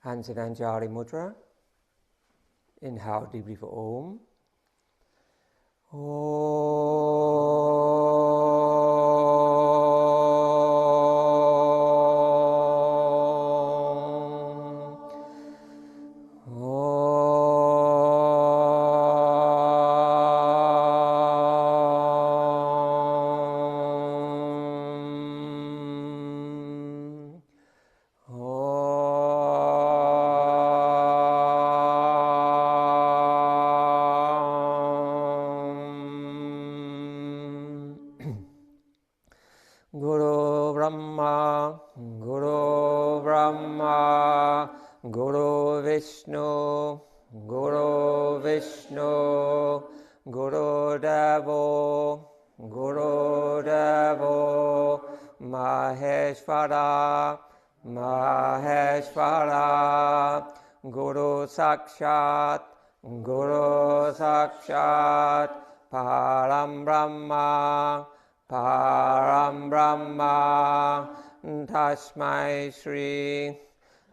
Hands in Anjali Mudra. Inhale deeply for Om. Guru Brahma, Guru Brahma, Guru Vishnu, Guru Vishnu, Guru Devo, Guru Devo, Maheshvara, Maheshvara, Guru Sakshat, Guru Sakshat, Param Brahma, Param Brahma, Tasmai Shri,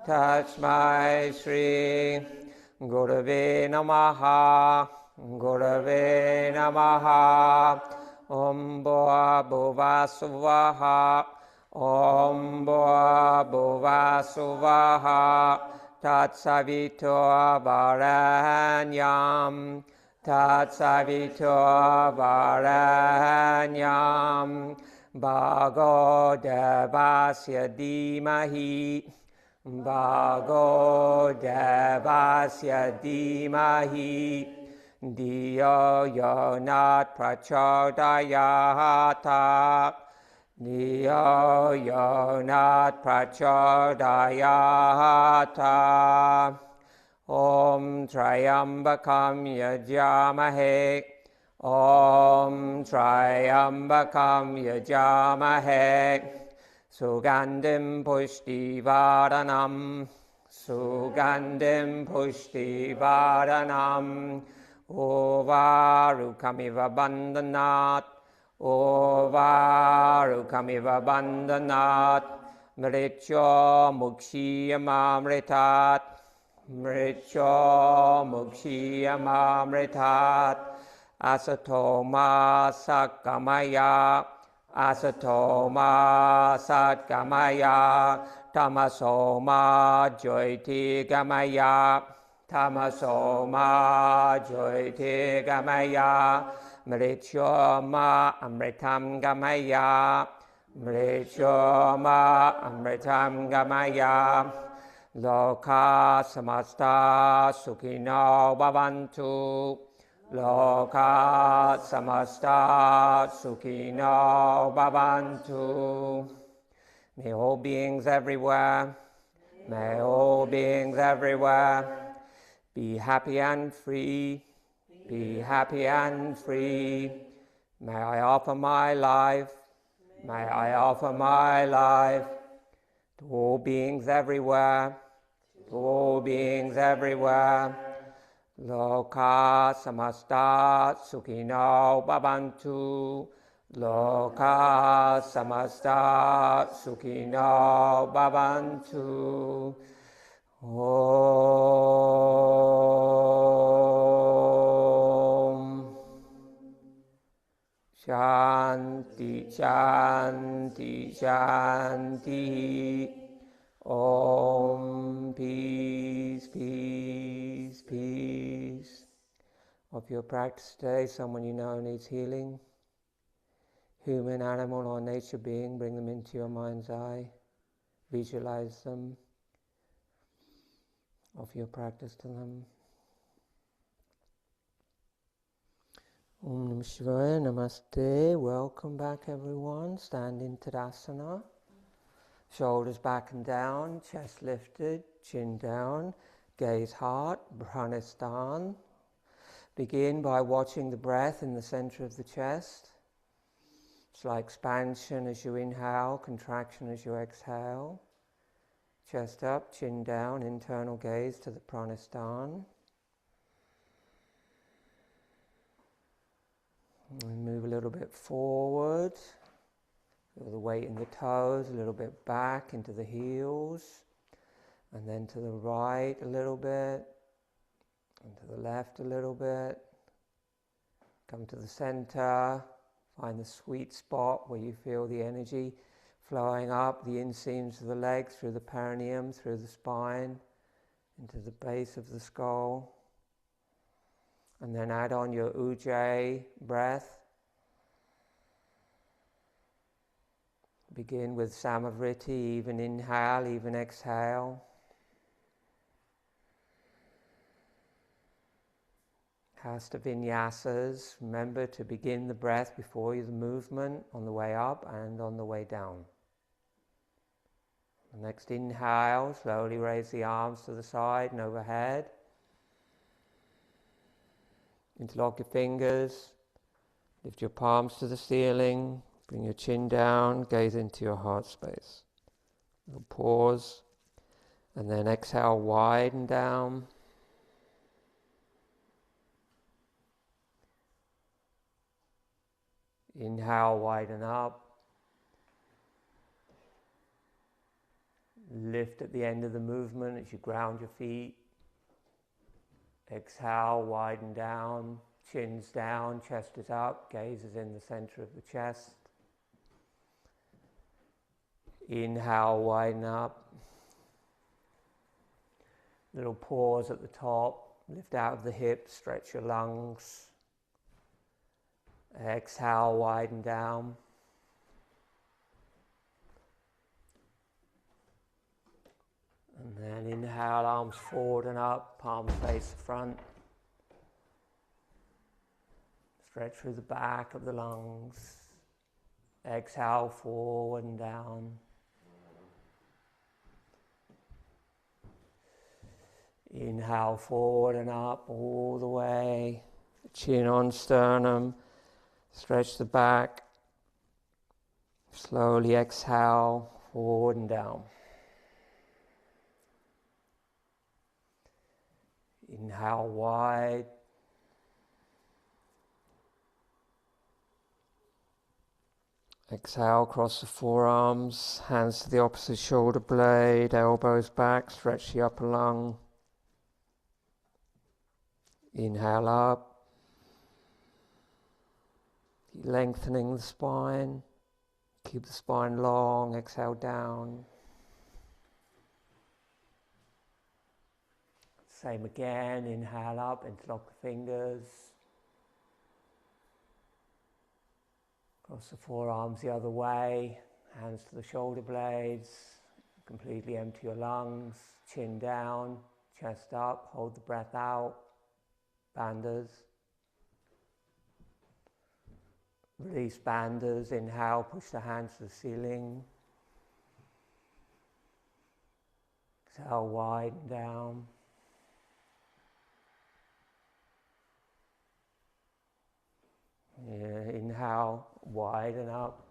Tasmai Shri, Gurave Namaha, Gurave Namaha, Om Bhava Bhuva Suvaha, Om Bhava Bhuva Suvaha, Tat Savito Varanyam, Tat Savito Varanyam, Bhago Devasya Dhimahi, Bhago Devasya Dhimahi, Diyo Yonat Prachodayata, Diyo Yonat Prachodayata. Om Trayambakam Yajamahe, Om Trayambakam Yajamahe, Sugandim Pushtivaranam, Sugandim Pushtivaranam, Ovarukamiva Bandhanat, Ovarukamiva Bandhanat, Mrityo Mukshiyamamritat, Mrityo Mukshiyamamritat, Asatoma Satgamaya, Asatoma Satgamaya, Tamasoma Jyoti Gamaya, Tamasoma Jyoti Gamaya, Mrityoma Amritam Gamaya, Mrityoma Amritam Gamaya, Loka samasta sukhino bhavantu, Loka samasta sukhino bhavantu. May all beings everywhere, may all beings everywhere be happy and free, be happy and free. May I offer my life, may I offer my life to all beings everywhere, to all beings everywhere. Loka samasta sukhino bhavantu, Loka samasta sukhino bhavantu. Om Shanti, Shanti, Shanti. Om, peace, peace, peace. Of your practice today, someone you know needs healing. Human, animal, or nature being, bring them into your mind's eye. Visualize them. Offer your practice to them. Om Namah Shivaya, Namaste. Welcome back, everyone. Stand in Tadasana. Shoulders back and down, chest lifted, chin down, gaze heart, Pranayama. Begin by watching the breath in the center of the chest. It's like expansion as you inhale, contraction as you exhale. Chest up, chin down, internal gaze to the Pranayama. And move a little bit forward. Feel the weight in the toes, a little bit back into the heels. And then to the right a little bit, and to the left a little bit. Come to the center, find the sweet spot where you feel the energy flowing up the inseams of the legs, through the perineum, through the spine, into the base of the skull. And then add on your ujjayi breath. Begin with samavriti, even inhale, even exhale. Hasta vinyasas, remember to begin the breath before the movement on the way up and on the way down. The next inhale, slowly raise the arms to the side and overhead. Interlock your fingers, lift your palms to the ceiling, bring your chin down, gaze into your heart space. Little pause, and then exhale, widen down. Inhale, widen up. Lift at the end of the movement as you ground your feet. Exhale, widen down, chin's down, chest is up, gaze is in the center of the chest. Inhale, widen up. Little pause at the top, lift out of the hips, stretch your lungs. Exhale, widen down. And then inhale, arms forward and up, palms face the front. Stretch through the back of the lungs. Exhale, forward and down. Inhale, forward and up all the way. Chin on sternum. Stretch the back. Slowly exhale, forward and down. Inhale wide. Exhale, cross the forearms, hands to the opposite shoulder blade, elbows back, stretch the upper lung. Inhale up. Keep lengthening the spine. Keep the spine long. Exhale down. Same again. Inhale up, interlock the fingers. Cross the forearms the other way. Hands to the shoulder blades. Completely empty your lungs. Chin down, chest up. Hold the breath out. Bandhas. Release bandhas. Inhale, push the hands to the ceiling. Exhale, widen down. Inhale, widen up.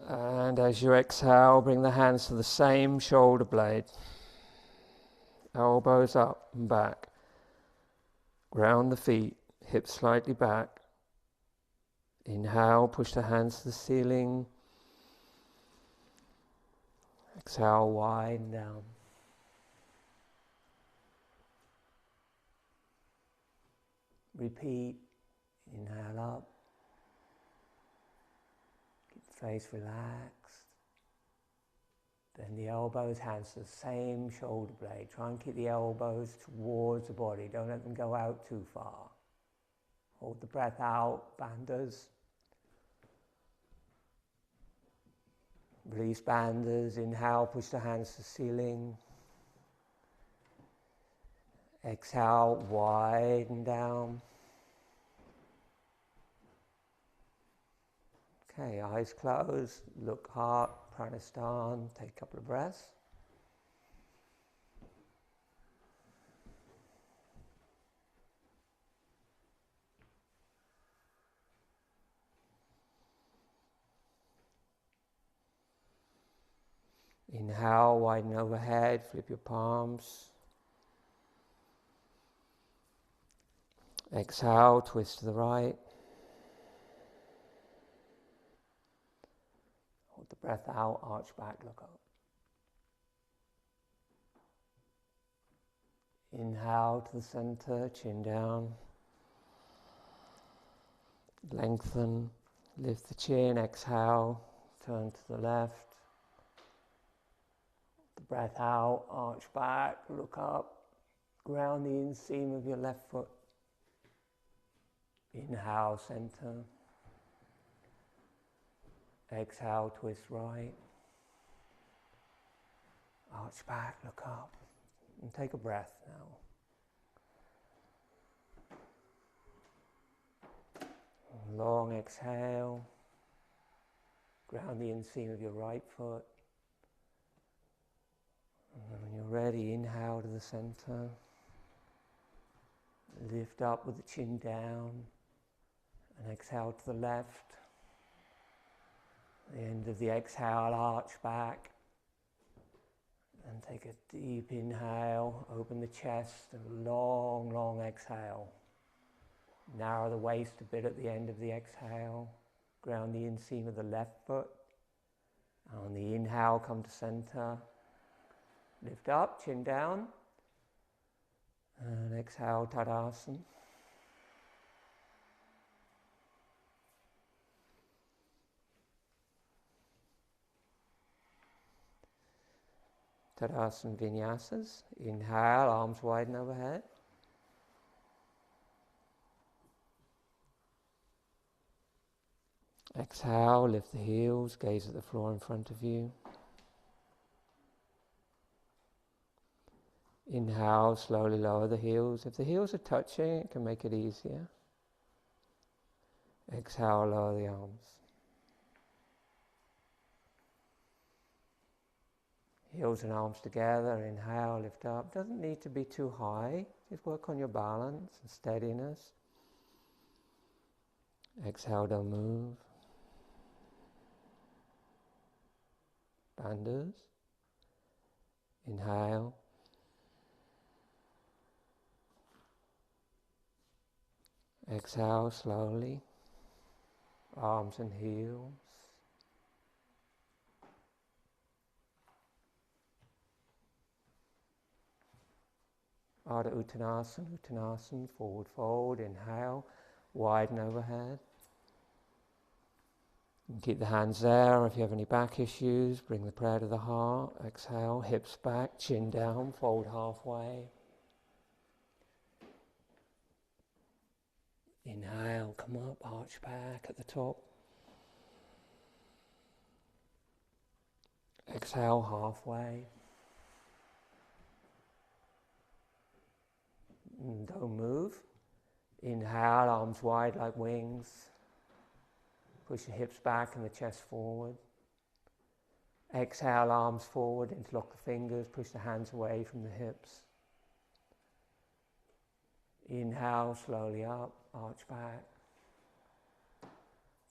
And as you exhale, bring the hands to the same shoulder blade. Elbows up and back. Ground the feet, hips slightly back. Inhale, push the hands to the ceiling. Exhale, widen down. Repeat. Inhale up. Keep the face relaxed. Then the elbows, hands to the same shoulder blade. Try and keep the elbows towards the body. Don't let them go out too far. Hold the breath out, bandhas. Release bandhas. Inhale, push the hands to the ceiling. Exhale, widen down. Okay, eyes closed, look heart, pranasthana, take a couple of breaths. Inhale, widen overhead, flip your palms. Exhale, twist to the right. Hold the breath out, arch back, look up. Inhale to the center, chin down. Lengthen, lift the chin, exhale, turn to the left. The breath out, arch back, look up. Ground the inseam of your left foot. Inhale, center. Exhale, twist right. Arch back, look up. And take a breath now. Long exhale. Ground the inseam of your right foot. And then when you're ready, inhale to the center. Lift up with the chin down. And exhale to the left. The end of the exhale, arch back. And take a deep inhale, open the chest, and long, long exhale. Narrow the waist a bit at the end of the exhale. Ground the inseam of the left foot. On the inhale, come to center. Lift up, chin down. And exhale, Tadasana. Tadasana Vinyasas. Inhale, arms widen overhead. Exhale, lift the heels, gaze at the floor in front of you. Inhale, slowly lower the heels. If the heels are touching, it can make it easier. Exhale, lower the arms. Heels and arms together, inhale, lift up. Doesn't need to be too high, just work on your balance and steadiness. Exhale, don't move. Bandhas. Inhale. Exhale slowly. Arms and heels. Ardha Uttanasana, Uttanasana, forward fold, inhale, widen overhead. You can keep the hands there. If you have any back issues, bring the prayer to the heart. Exhale, hips back, chin down, fold halfway. Inhale, come up, arch back at the top. Exhale, halfway. And don't move. Inhale, arms wide like wings. Push your hips back and the chest forward. Exhale, arms forward, interlock the fingers, push the hands away from the hips. Inhale, slowly up, arch back.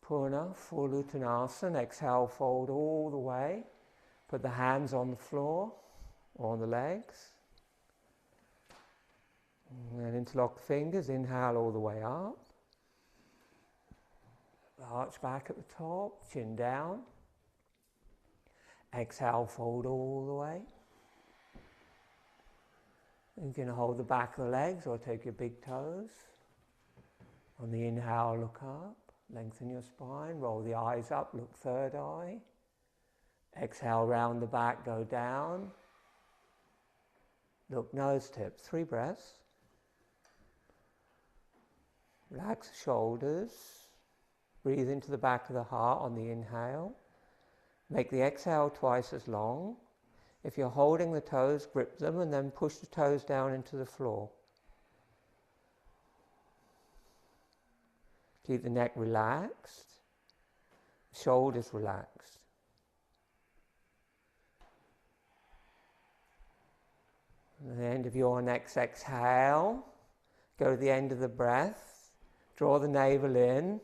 Purna, full Uttanasana. Exhale, fold all the way. Put the hands on the floor or on the legs. And then interlock the fingers, inhale all the way up. Arch back at the top, chin down. Exhale, fold all the way. You can hold the back of the legs or take your big toes. On the inhale, look up, lengthen your spine, roll the eyes up, look third eye. Exhale, round the back, go down. Look nose tips, 3 breaths. Relax the shoulders. Breathe into the back of the heart on the inhale. Make the exhale twice as long. If you're holding the toes, grip them and then push the toes down into the floor. Keep the neck relaxed, shoulders relaxed. At the end of your next exhale, go to the end of the breath, draw the navel in,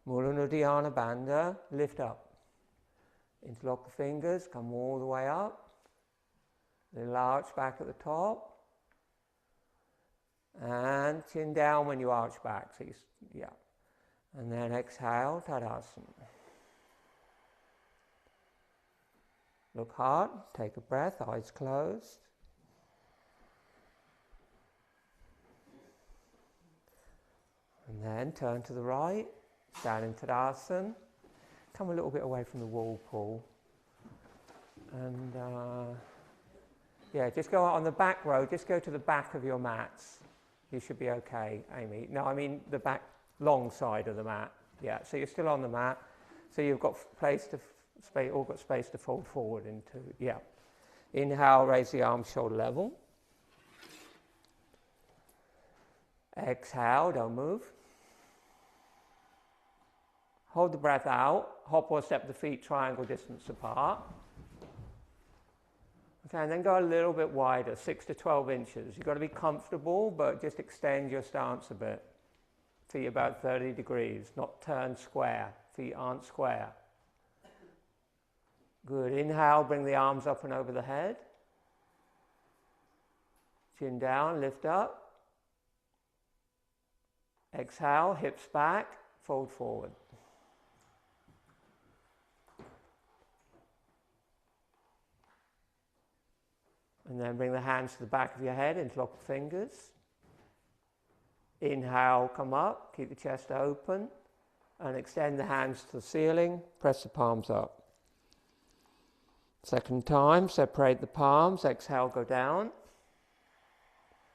Mula Uddiyana Bandha, lift up. Interlock the fingers, come all the way up. Little arch back at the top. And chin down when you arch back. So and then exhale, Tadasana. Look hard, take a breath, eyes closed. And then turn to the right, down into Tadasana. Come a little bit away from the wall, Paul. And just go out on the back row, just go to the back of your mats. You should be okay, Amy. No, I mean the back long side of the mat. Yeah, so you're still on the mat. So you've got space to fold forward into. Yeah. Inhale, raise the arms shoulder level. Exhale, don't move. Hold the breath out. Hop or step the feet triangle distance apart. Okay, and then go a little bit wider, 6 to 12 inches. You've got to be comfortable, but just extend your stance a bit. Feet about 30 degrees, not turn square. Feet aren't square. Good. Inhale, bring the arms up and over the head. Chin down, lift up. Exhale, hips back, fold forward. And then bring the hands to the back of your head, interlock the fingers. Inhale, come up, keep the chest open, and extend the hands to the ceiling, press the palms up. Second time, separate the palms, exhale, go down.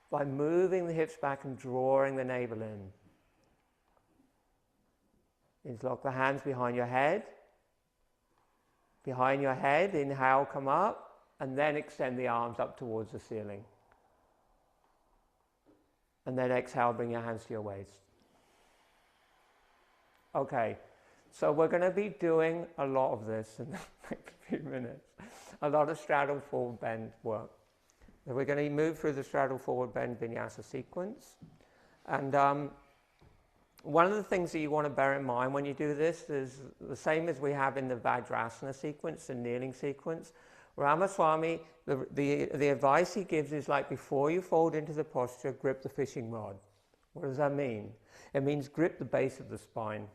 By moving the hips back and drawing the navel in. Interlock the hands behind your head. Behind your head, inhale, come up. And then extend the arms up towards the ceiling. And then exhale, bring your hands to your waist. Okay, so we're going to be doing a lot of this in the next few minutes. A lot of straddle forward bend work. So we're going to move through the straddle forward bend vinyasa sequence. And one of the things that you want to bear in mind when you do this is the same as we have in the Vajrasana sequence, the kneeling sequence. Ramaswamy, the advice he gives is like before you fold into the posture, grip the fishing rod. What does that mean? It means grip the base of the spine.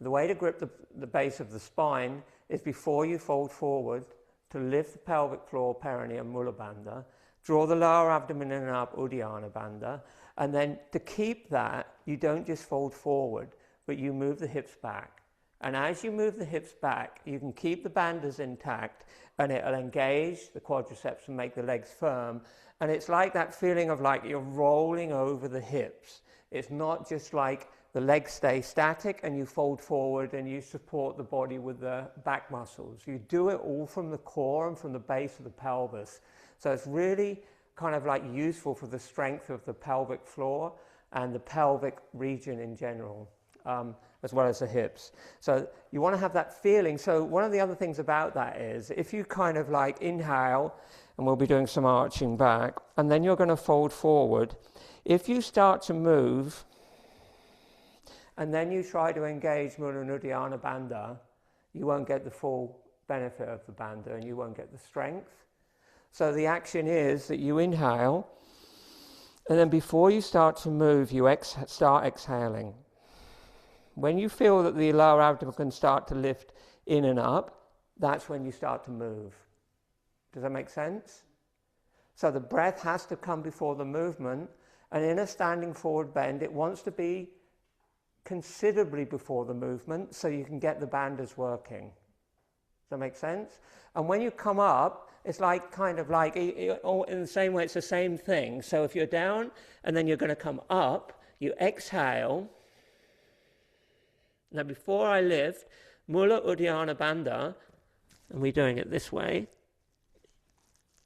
The way to grip the base of the spine is before you fold forward to lift the pelvic floor, perineum, Mula Bandha, draw the lower abdomen in and up, Uddiyana Bandha, and then to keep that, you don't just fold forward, but you move the hips back. And as you move the hips back, you can keep the bandhas intact and it'll engage the quadriceps and make the legs firm. And it's like that feeling of like you're rolling over the hips. It's not just like the legs stay static and you fold forward and you support the body with the back muscles. You do it all from the core and from the base of the pelvis. So it's really kind of like useful for the strength of the pelvic floor and the pelvic region in general. As well as the hips. So you want to have that feeling. So one of the other things about that is if you kind of like inhale, and we'll be doing some arching back, and then you're going to fold forward. If you start to move, and then you try to engage Mula and Uddiyana Bandha, you won't get the full benefit of the Bandha and you won't get the strength. So the action is that you inhale, and then before you start to move, you start exhaling. When you feel that the lower abdomen can start to lift in and up, that's when you start to move. Does that make sense? So the breath has to come before the movement, and in a standing forward bend, it wants to be considerably before the movement so you can get the bandhas working. Does that make sense? And when you come up, it's like kind of like, in the same way, it's the same thing. So if you're down and then you're going to come up, you exhale. Now before I lift, Mula Uddiyana Bandha, and we're doing it this way.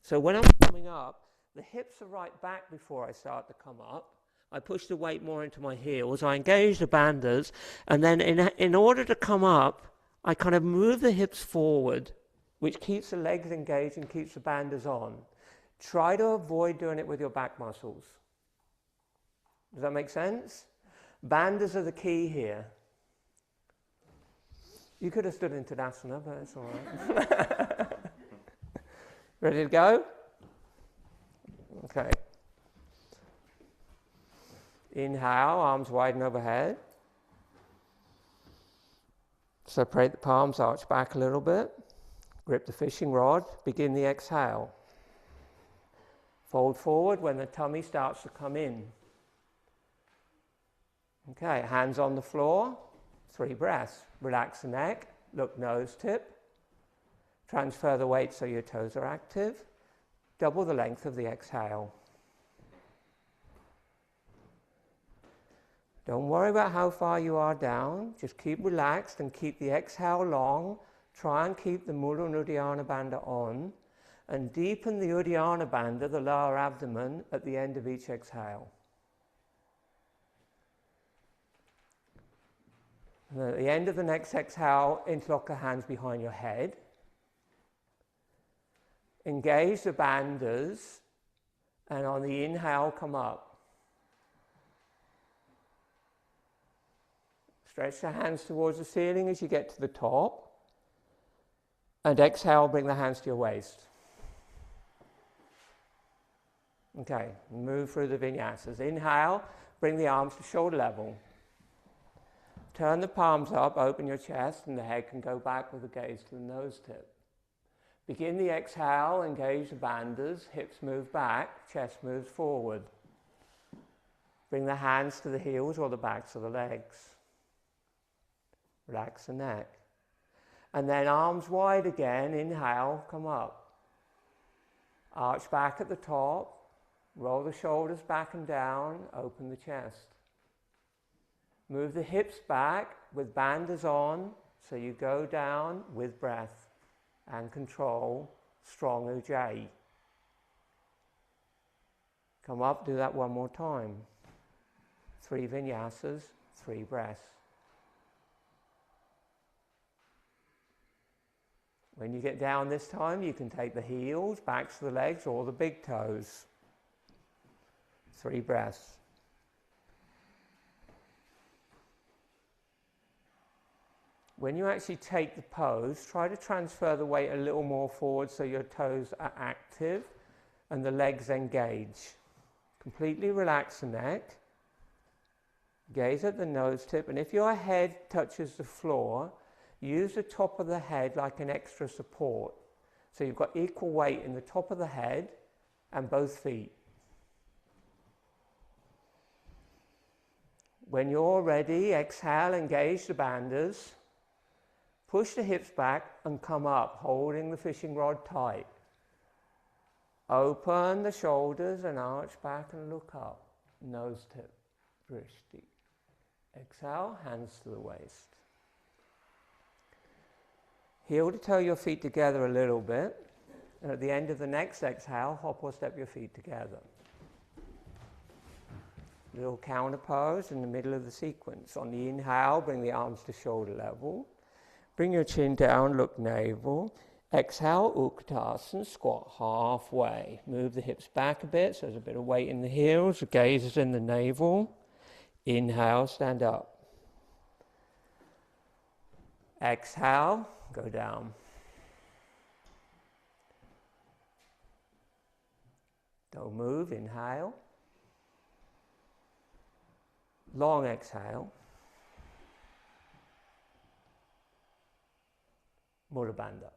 So when I'm coming up, the hips are right back before I start to come up. I push the weight more into my heels, I engage the bandhas, and then in order to come up, I kind of move the hips forward, which keeps the legs engaged and keeps the bandhas on. Try to avoid doing it with your back muscles. Does that make sense? Bandhas are the key here. You could have stood in Tadasana, but it's all right. Ready to go? Okay. Inhale, arms widen overhead. Separate the palms, arch back a little bit. Grip the fishing rod, begin the exhale. Fold forward when the tummy starts to come in. Okay, hands on the floor, 3 breaths. Relax the neck, look nose tip. Transfer the weight so your toes are active. Double the length of the exhale. Don't worry about how far you are down, just keep relaxed and keep the exhale long. Try and keep the Mula and Uddiyana Bandha on, and deepen the Uddiyana Bandha, the lower abdomen, at the end of each exhale. And at the end of the next exhale, interlock the hands behind your head. Engage the bandhas, and on the inhale, come up. Stretch the hands towards the ceiling as you get to the top. And exhale, bring the hands to your waist. Okay, move through the vinyasas. Inhale, bring the arms to shoulder level. Turn the palms up, open your chest, and the head can go back with the gaze to the nose tip. Begin the exhale, engage the bandhas, hips move back, chest moves forward. Bring the hands to the heels or the backs of the legs. Relax the neck. And then arms wide again, inhale, come up. Arch back at the top, roll the shoulders back and down, open the chest. Move the hips back with bandhas on, so you go down with breath and control, strong Ujjayi. Come up, do that one more time. 3 vinyasas, 3 breaths. When you get down this time, you can take the heels, backs of the legs, or the big toes. 3 breaths. When you actually take the pose, try to transfer the weight a little more forward so your toes are active and the legs engage. Completely relax the neck. Gaze at the nose tip, and if your head touches the floor, use the top of the head like an extra support. So you've got equal weight in the top of the head and both feet. When you're ready, exhale, engage the bandhas. Push the hips back and come up, holding the fishing rod tight. Open the shoulders and arch back and look up. Nose tip, drishti. Exhale, hands to the waist. Heel to toe your feet together a little bit, and at the end of the next exhale, hop or step your feet together. Little counter pose in the middle of the sequence. On the inhale, bring the arms to shoulder level. Bring your chin down, look navel. Exhale, Utkatasana, squat halfway. Move the hips back a bit, so there's a bit of weight in the heels, the gaze is in the navel. Inhale, stand up. Exhale, go down. Don't move, inhale. Long exhale. Mula Bandha.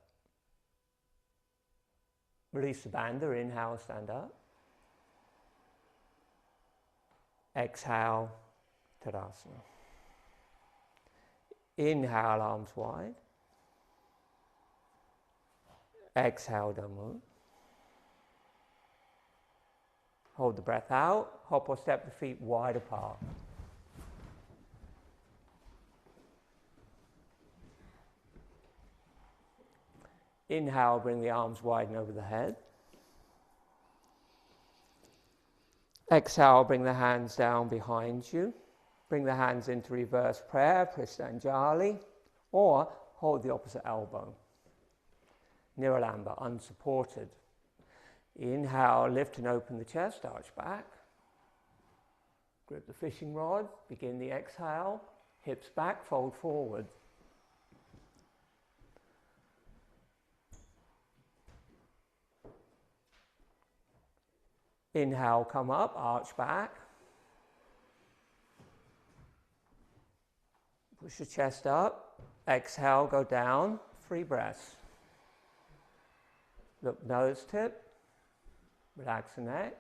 Release the bandha, inhale, stand up. Exhale, Tadasana. Inhale, arms wide. Exhale, don't move. Hold the breath out, hop or step the feet wide apart. Inhale, bring the arms wide and over the head. Exhale, bring the hands down behind you. Bring the hands into reverse prayer, Prishanjali, or hold the opposite elbow. Niralamba, unsupported. Inhale, lift and open the chest, arch back. Grip the fishing rod, begin the exhale, hips back, fold forward. Inhale, come up, arch back. Push the chest up. Exhale, go down. 3 breaths. Look, nose tip, relax the neck.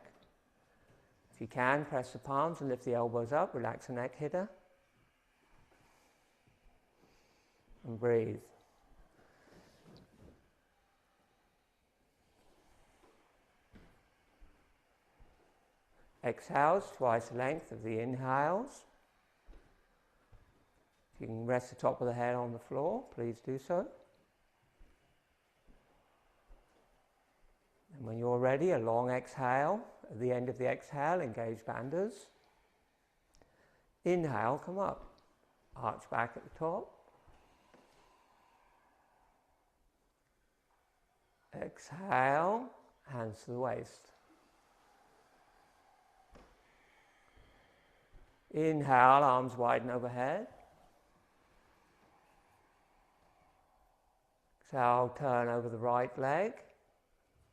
If you can, press the palms and lift the elbows up, relax the neck hitter. And breathe. Exhales, twice the length of the inhales. If you can rest the top of the head on the floor, please do so. And when you're ready, a long exhale. At the end of the exhale, engage bandhas. Inhale, come up. Arch back at the top. Exhale, hands to the waist. Inhale, arms widen overhead. Exhale, turn over the right leg.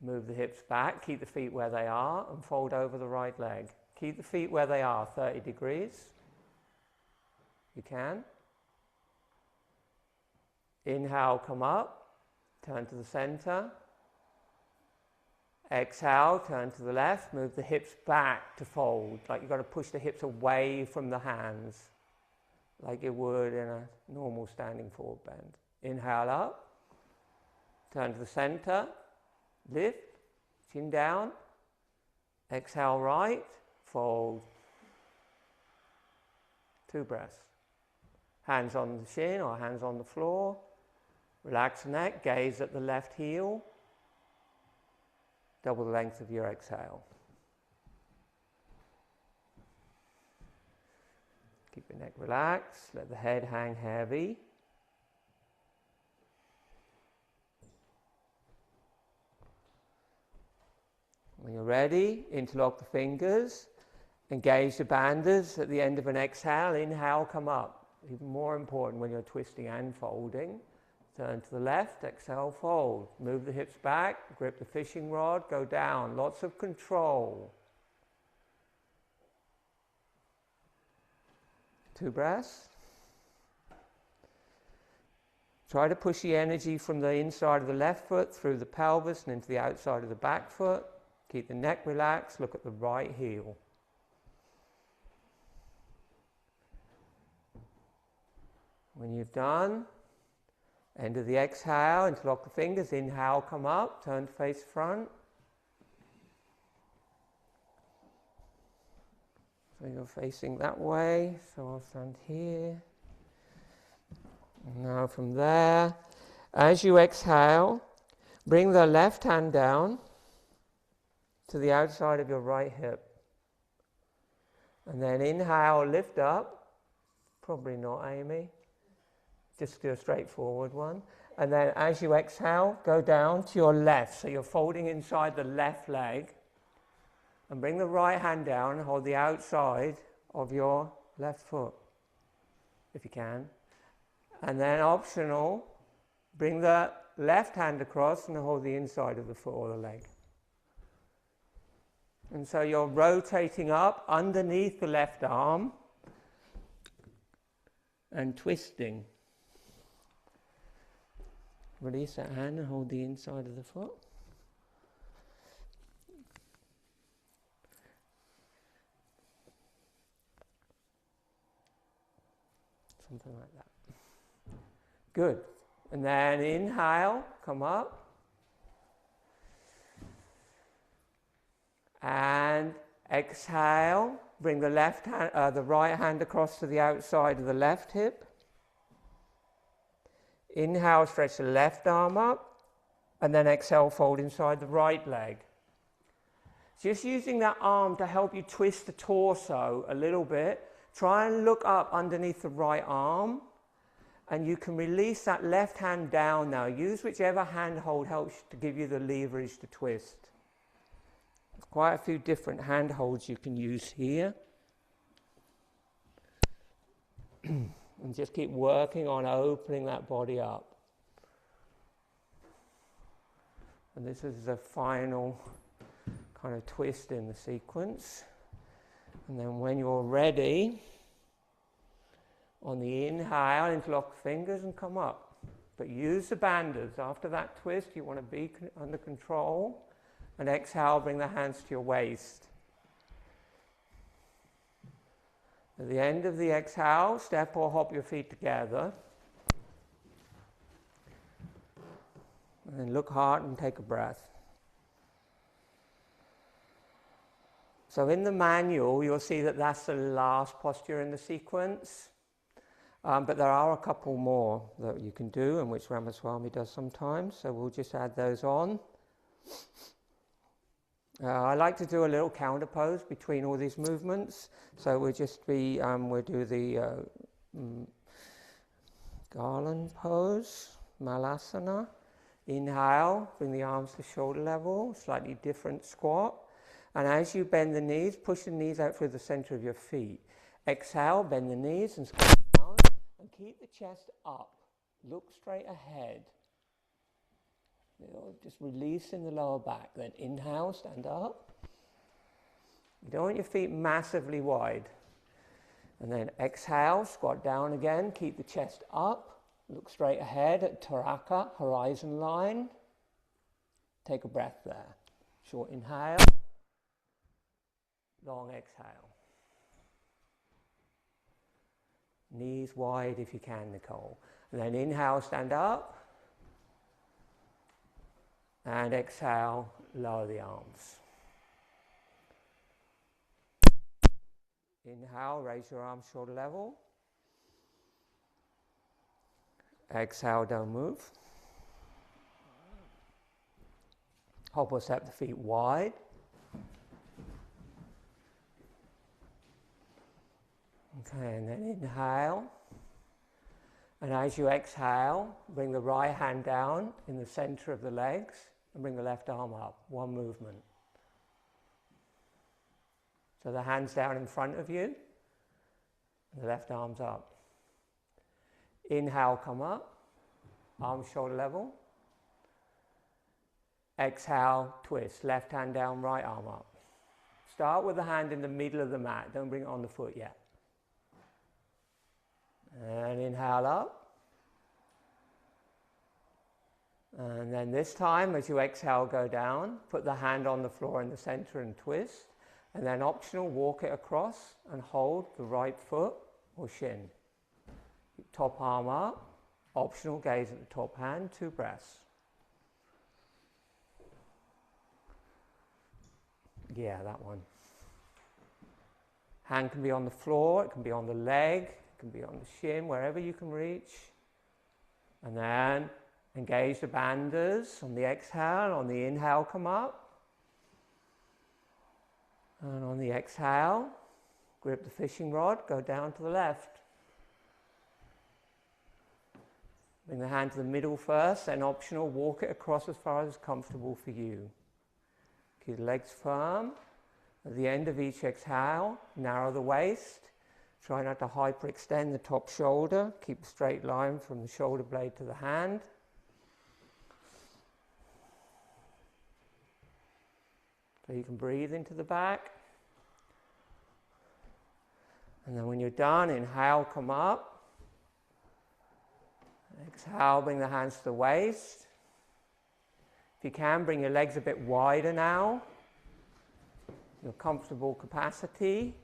Move the hips back, keep the feet where they are, and fold over the right leg. Keep the feet where they are, 30 degrees. You can. Inhale, come up. Turn to the center. Exhale, turn to the left. Move the hips back to fold, like you've got to push the hips away from the hands, like you would in a normal standing forward bend. Inhale up. Turn to the center. Lift, chin down, exhale right, fold. 2 breaths. Hands on the shin or hands on the floor. Relax the neck, gaze at the left heel. Double the length of your exhale. Keep your neck relaxed, let the head hang heavy. When you're ready, interlock the fingers, engage the bandhas at the end of an exhale. Inhale, come up. Even more important when you're twisting and folding. Turn to the left, exhale, fold. Move the hips back, grip the fishing rod, go down. Lots of control. 2 breaths. Try to push the energy from the inside of the left foot through the pelvis and into the outside of the back foot. Keep the neck relaxed, look at the right heel. When you've done, end of the exhale, interlock the fingers, inhale, come up, turn to face front. So you're facing that way, so I'll stand here. And now from there, as you exhale, bring the left hand down to the outside of your right hip. And then inhale, lift up. Probably not, Amy. Just do a straightforward one. And then as you exhale, go down to your left. So you're folding inside the left leg. And bring the right hand down and hold the outside of your left foot, if you can. And then optional, bring the left hand across and hold the inside of the foot or the leg. And so you're rotating up underneath the left arm and twisting. Release that hand and hold the inside of the foot. Something like that. Good. And then inhale, come up. And exhale, bring the left hand, the right hand across to the outside of the left hip. Inhale, stretch the left arm up, and then exhale, fold inside the right leg. Just using that arm to help you twist the torso a little bit. Try and look up underneath the right arm, and you can release that left hand down now. Use whichever hand hold helps to give you the leverage to twist. There's quite a few different hand holds you can use here. And just keep working on opening that body up. And this is the final kind of twist in the sequence. And then when you're ready, on the inhale, interlock the fingers and come up. But use the banders. After that twist, you want to be under control. And exhale, bring the hands to your waist. At the end of the exhale, step or hop your feet together. And then look hard and take a breath. So in the manual, you'll see that that's the last posture in the sequence. But there are a couple more that you can do, and which Ramaswamy does sometimes, so we'll just add those on. I like to do a little counter pose between all these movements, so we'll do the garland pose, Malasana. Inhale, bring the arms to shoulder level, slightly different squat. And as you bend the knees, push the knees out through the center of your feet. Exhale, bend the knees and squat down. And keep the chest up. Look straight ahead. Just releasing the lower back. Then inhale, stand up. You don't want your feet massively wide. And then exhale, squat down again. Keep the chest up. Look straight ahead at Taraka, horizon line. Take a breath there. Short inhale. Long exhale. Knees wide if you can, Nicole. And then inhale, stand up. And exhale, lower the arms. Inhale, raise your arms shoulder level. Exhale, don't move. Hop or step the feet wide. Okay, and then inhale. And as you exhale, bring the right hand down in the center of the legs and bring the left arm up. One movement. So the hand's down in front of you and the left arm's up. Inhale, come up. Arms shoulder level. Exhale, twist. Left hand down, right arm up. Start with the hand in the middle of the mat. Don't bring it on the foot yet. And inhale up. And then this time, as you exhale, go down. Put the hand on the floor in the center and twist. And then optional, walk it across and hold the right foot or shin. Top arm up. Optional, gaze at the top hand. 2 breaths. Yeah, that one. Hand can be on the floor, it can be on the leg, it can be on the shin, wherever you can reach. And then engage the bandhas on the exhale. On the inhale, come up. And on the exhale, grip the fishing rod, go down to the left. Bring the hand to the middle first, then optional, walk it across as far as is comfortable for you. Keep the legs firm. At the end of each exhale, narrow the waist. Try not to hyperextend the top shoulder. Keep a straight line from the shoulder blade to the hand. So you can breathe into the back. And then when you're done, inhale, come up. Exhale, bring the hands to the waist. If you can, bring your legs a bit wider now. Your comfortable capacity.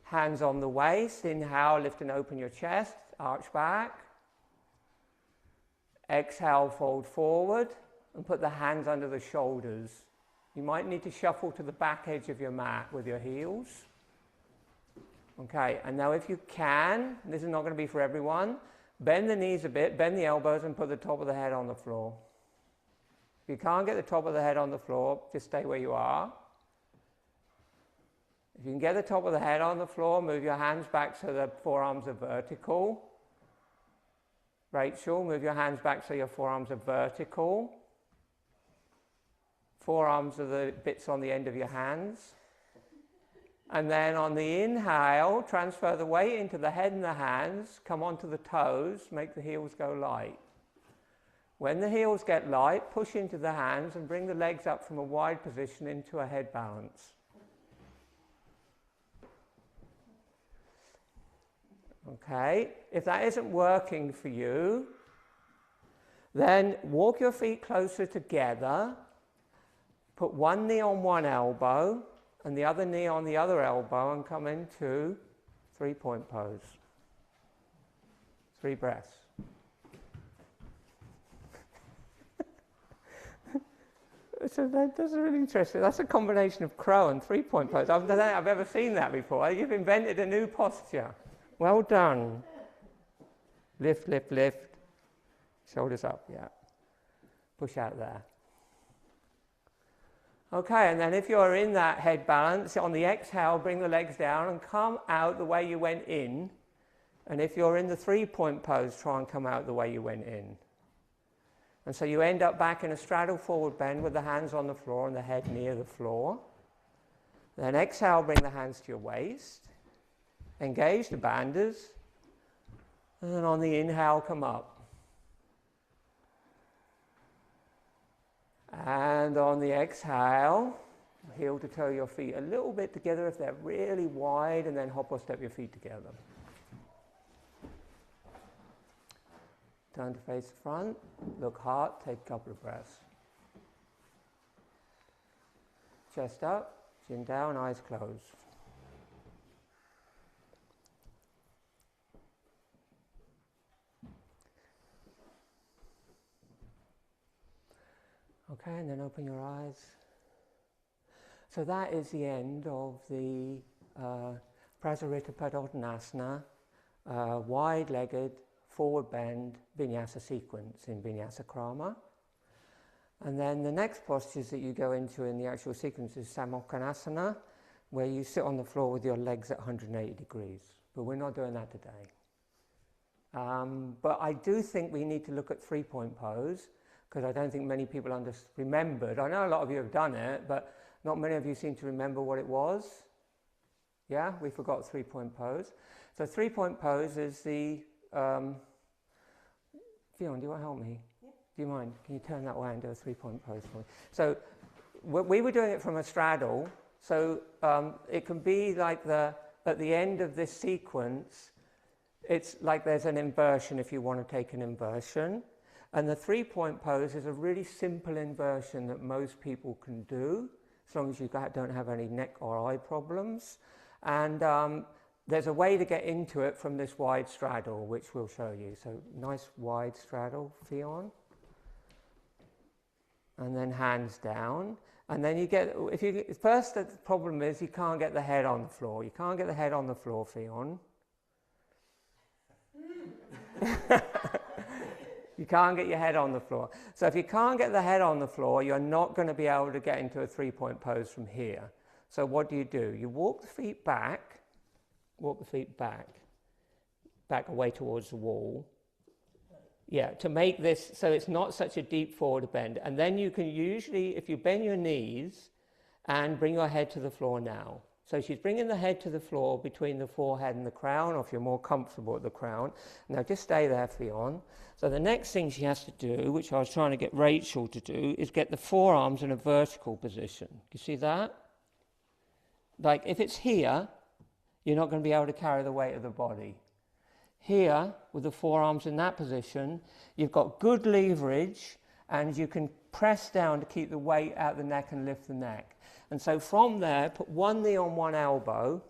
Hands on the waist. Inhale, lift and open your chest. Arch back. Exhale, fold forward. And put the hands under the shoulders. You might need to shuffle to the back edge of your mat with your heels. Okay, and now if you can, this is not going to be for everyone, bend the knees a bit, bend the elbows and put the top of the head on the floor. If you can't get the top of the head on the floor, just stay where you are. If you can get the top of the head on the floor, move your hands back so the forearms are vertical. Rachel, move your hands back so your forearms are vertical. Forearms are the bits on the end of your hands. And then on the inhale, transfer the weight into the head and the hands, come onto the toes, make the heels go light. When the heels get light, push into the hands and bring the legs up from a wide position into a head balance. Okay, if that isn't working for you, Then walk your feet closer together. Put one knee on one elbow and the other knee on the other elbow and come into 3-point pose. 3 breaths. So that's really interesting. That's a combination of crow and 3-point pose. I don't think I've ever seen that before. You've invented a new posture. Well done. Lift, lift, lift. Shoulders up, yeah. Push out there. Okay, and then if you're in that head balance, on the exhale, bring the legs down and come out the way you went in. And if you're in the 3-point pose, try and come out the way you went in. And so you end up back in a straddle forward bend with the hands on the floor and the head near the floor. Then exhale, bring the hands to your waist. Engage the bandhas. And then on the inhale, come up. And on the exhale, heel to toe your feet a little bit together if they're really wide, and then hop or step your feet together. Turn to face the front, look hard, take a couple of breaths. Chest up, chin down, eyes closed. Okay, and then open your eyes. So that is the end of the Prasarita Padottanasana, wide-legged, forward bend vinyasa sequence in Vinyasa Krama. And then the next postures that you go into in the actual sequence is Samokkanasana, where you sit on the floor with your legs at 180 degrees. But we're not doing that today. But I do think we need to look at 3-point pose, because I don't think many people remembered. I know a lot of you have done it, but not many of you seem to remember what it was. Yeah, we forgot 3-point pose. So 3-point pose is the... Fionn, do you want to help me? Yeah. Do you mind? Can you turn that way and do a 3-point pose for me? So we were doing it from a straddle. So it can be like at the end of this sequence, it's like there's an inversion if you want to take an inversion. And the 3-point pose is a really simple inversion that most people can do, as long as you don't have any neck or eye problems. And there's a way to get into it from this wide straddle, which we'll show you. So nice wide straddle, Fionn. And then hands down. And then you get, first the problem is you can't get the head on the floor. You can't get the head on the floor, Fionn. You can't get your head on the floor. So if you can't get the head on the floor, you're not going to be able to get into a 3-point pose from here. So what do? You walk the feet back, back away towards the wall. Yeah, to make this so it's not such a deep forward bend. And then you can usually, if you bend your knees and bring your head to the floor now. So she's bringing the head to the floor between the forehead and the crown, or if you're more comfortable at the crown. Now just stay there, Fionn. So the next thing she has to do, which I was trying to get Rachel to do, is get the forearms in a vertical position. You see that? Like if it's here, you're not going to be able to carry the weight of the body. Here, with the forearms in that position, you've got good leverage and you can press down to keep the weight out the neck and lift the neck. And so from there, put one knee on one elbow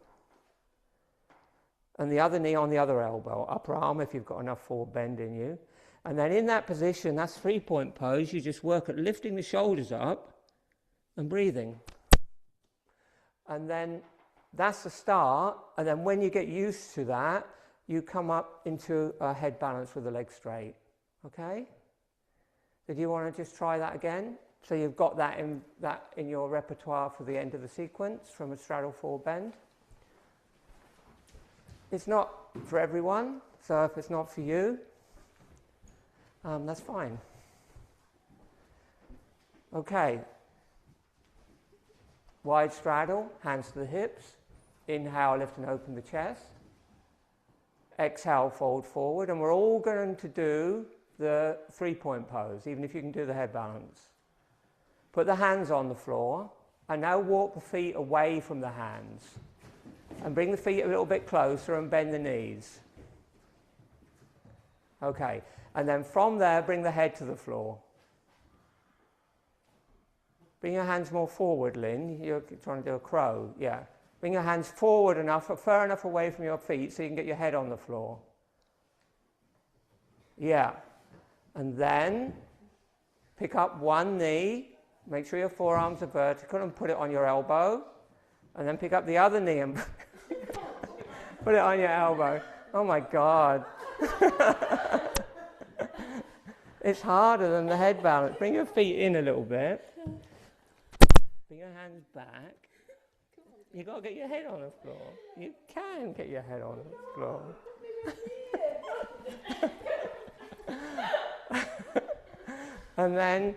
and the other knee on the other elbow, upper arm if you've got enough forward bend in you. And then in that position, that's 3-point pose, you just work at lifting the shoulders up and breathing. And then that's the start, and then when you get used to that, you come up into a head balance with the legs straight. Okay? Did you want to just try that again? So you've got that in your repertoire for the end of the sequence from a straddle forward bend. It's not for everyone, so if it's not for you, that's fine. Okay. Wide straddle, hands to the hips. Inhale, lift and open the chest. Exhale, fold forward. And we're all going to do the 3-point pose, even if you can do the head balance. Put the hands on the floor. And now walk the feet away from the hands. And bring the feet a little bit closer and bend the knees. Okay. And then from there, bring the head to the floor. Bring your hands more forward, Lynn. You're trying to do a crow, yeah. Bring your hands forward enough, far enough away from your feet so you can get your head on the floor. Yeah. And then pick up one knee, make sure your forearms are vertical and put it on your elbow. And then pick up the other knee and put it on your elbow. Oh my God. It's harder than the head balance. Bring your feet in a little bit. Bring your hands back. You've got to get your head on the floor. You can get your head on the floor. And then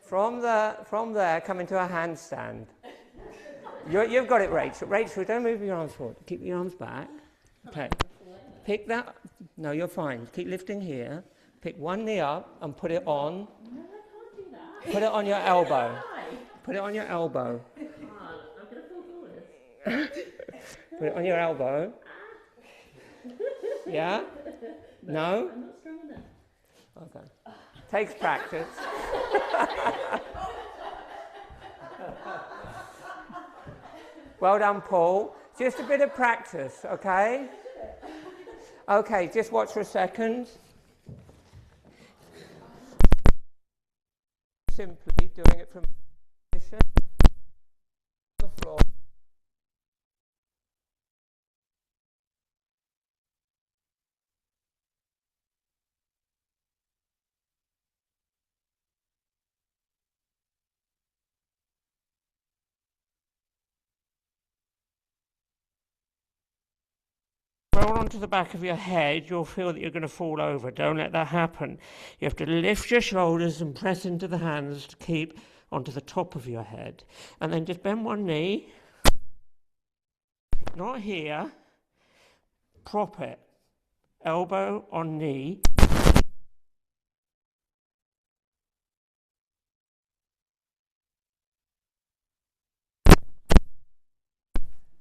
from there, come into a handstand. You've got it, Rachel. Rachel, don't move your arms forward. Keep your arms back. Okay. Pick that. No, you're fine. Keep lifting here. Pick one knee up and put it on. No, I can't do that. Put it on your elbow. Put it on your elbow. I'm going to fall forward. Put it on your elbow. Yeah? No? I'm not strong enough. Okay. Takes practice. Well done, Paul. Just a bit of practice, okay? Okay, just watch for a second. Simply doing it from position on the floor. Roll onto the back of your head, you'll feel that you're going to fall over. Don't let that happen. You have to lift your shoulders and press into the hands to keep onto the top of your head. And then just bend one knee. Not here. Prop it. Elbow on knee.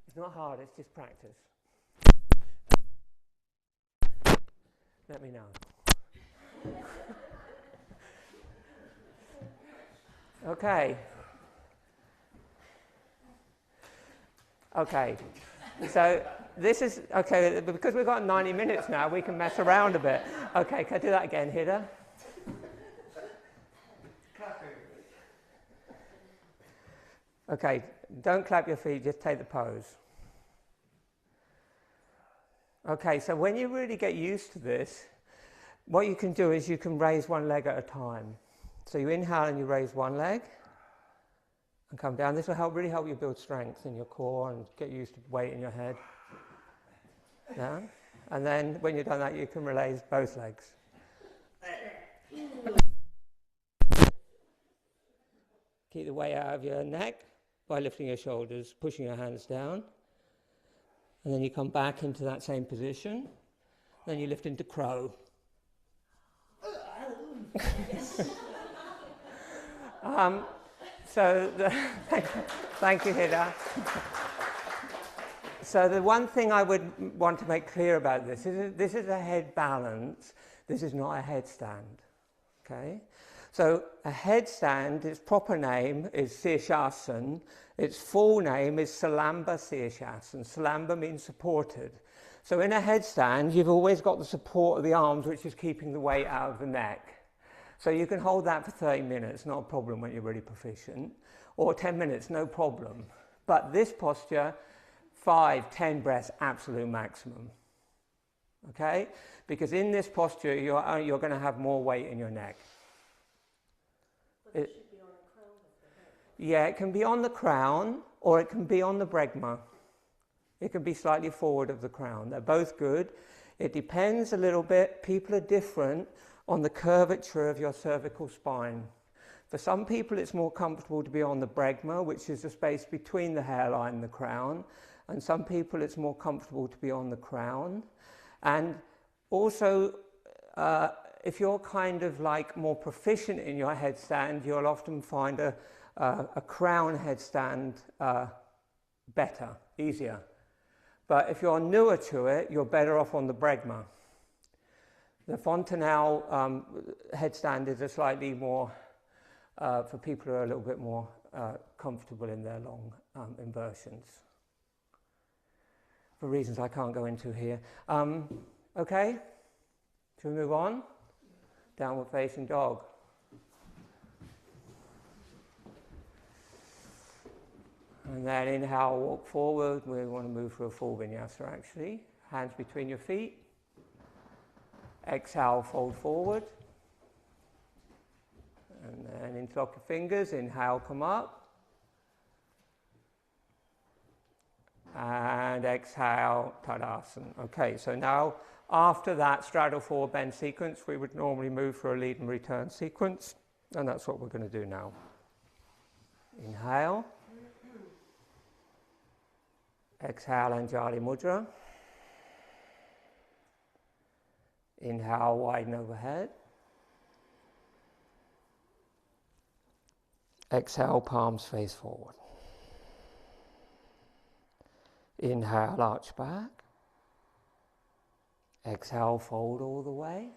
It's not hard, it's just practice. Let me know. Okay. Okay. So this is, okay, because we've got 90 minutes now, we can mess around a bit. Okay, can I do that again, Hida? Okay, don't clap your feet, just take the pose. Okay, so when you really get used to this, what you can do is you can raise one leg at a time. So you inhale and you raise one leg and come down. This will really help you build strength in your core and get used to weight in your head. Down. And then when you've done that, you can raise both legs. Keep the weight out of your neck by lifting your shoulders, pushing your hands down. And then you come back into that same position. Then you lift into crow. Thank you, Hida. So the one thing I would want to make clear about this is a head balance. This is not a headstand. Okay? So a headstand, its proper name is Sirsasana. Its full name is Salamba Sirsasana. Salamba means supported. So in a headstand, you've always got the support of the arms, which is keeping the weight out of the neck. So you can hold that for 30 minutes, not a problem when you're really proficient. Or 10 minutes, no problem. But this posture, 5, 10 breaths, absolute maximum. Okay? Because in this posture, you're going to have more weight in your neck. It should be on the crown of the head. Yeah, it can be on the crown, or it can be on the bregma. It can be slightly forward of the crown. They're both good. It depends a little bit. People are different on the curvature of your cervical spine. For some people, it's more comfortable to be on the bregma, which is the space between the hairline and the crown. And some people, it's more comfortable to be on the crown. And also, if you're kind of like more proficient in your headstand, you'll often find a crown headstand better, easier. But if you're newer to it, you're better off on the bregma. The fontanelle headstand is slightly more for people who are a little bit more comfortable in their long inversions, for reasons I can't go into here. Okay, shall we move on? Downward facing dog. And then inhale, walk forward. We want to move for a full vinyasa actually. Hands between your feet. Exhale, fold forward. And then interlock your fingers. Inhale, come up. And exhale, Tadasana. Okay, so now after that straddle forward bend sequence, we would normally move for a lead and return sequence. And that's what we're going to do now. Inhale. Exhale, Anjali Mudra. Inhale, widen overhead. Exhale, palms face forward. Inhale, arch back. Exhale, fold all the way.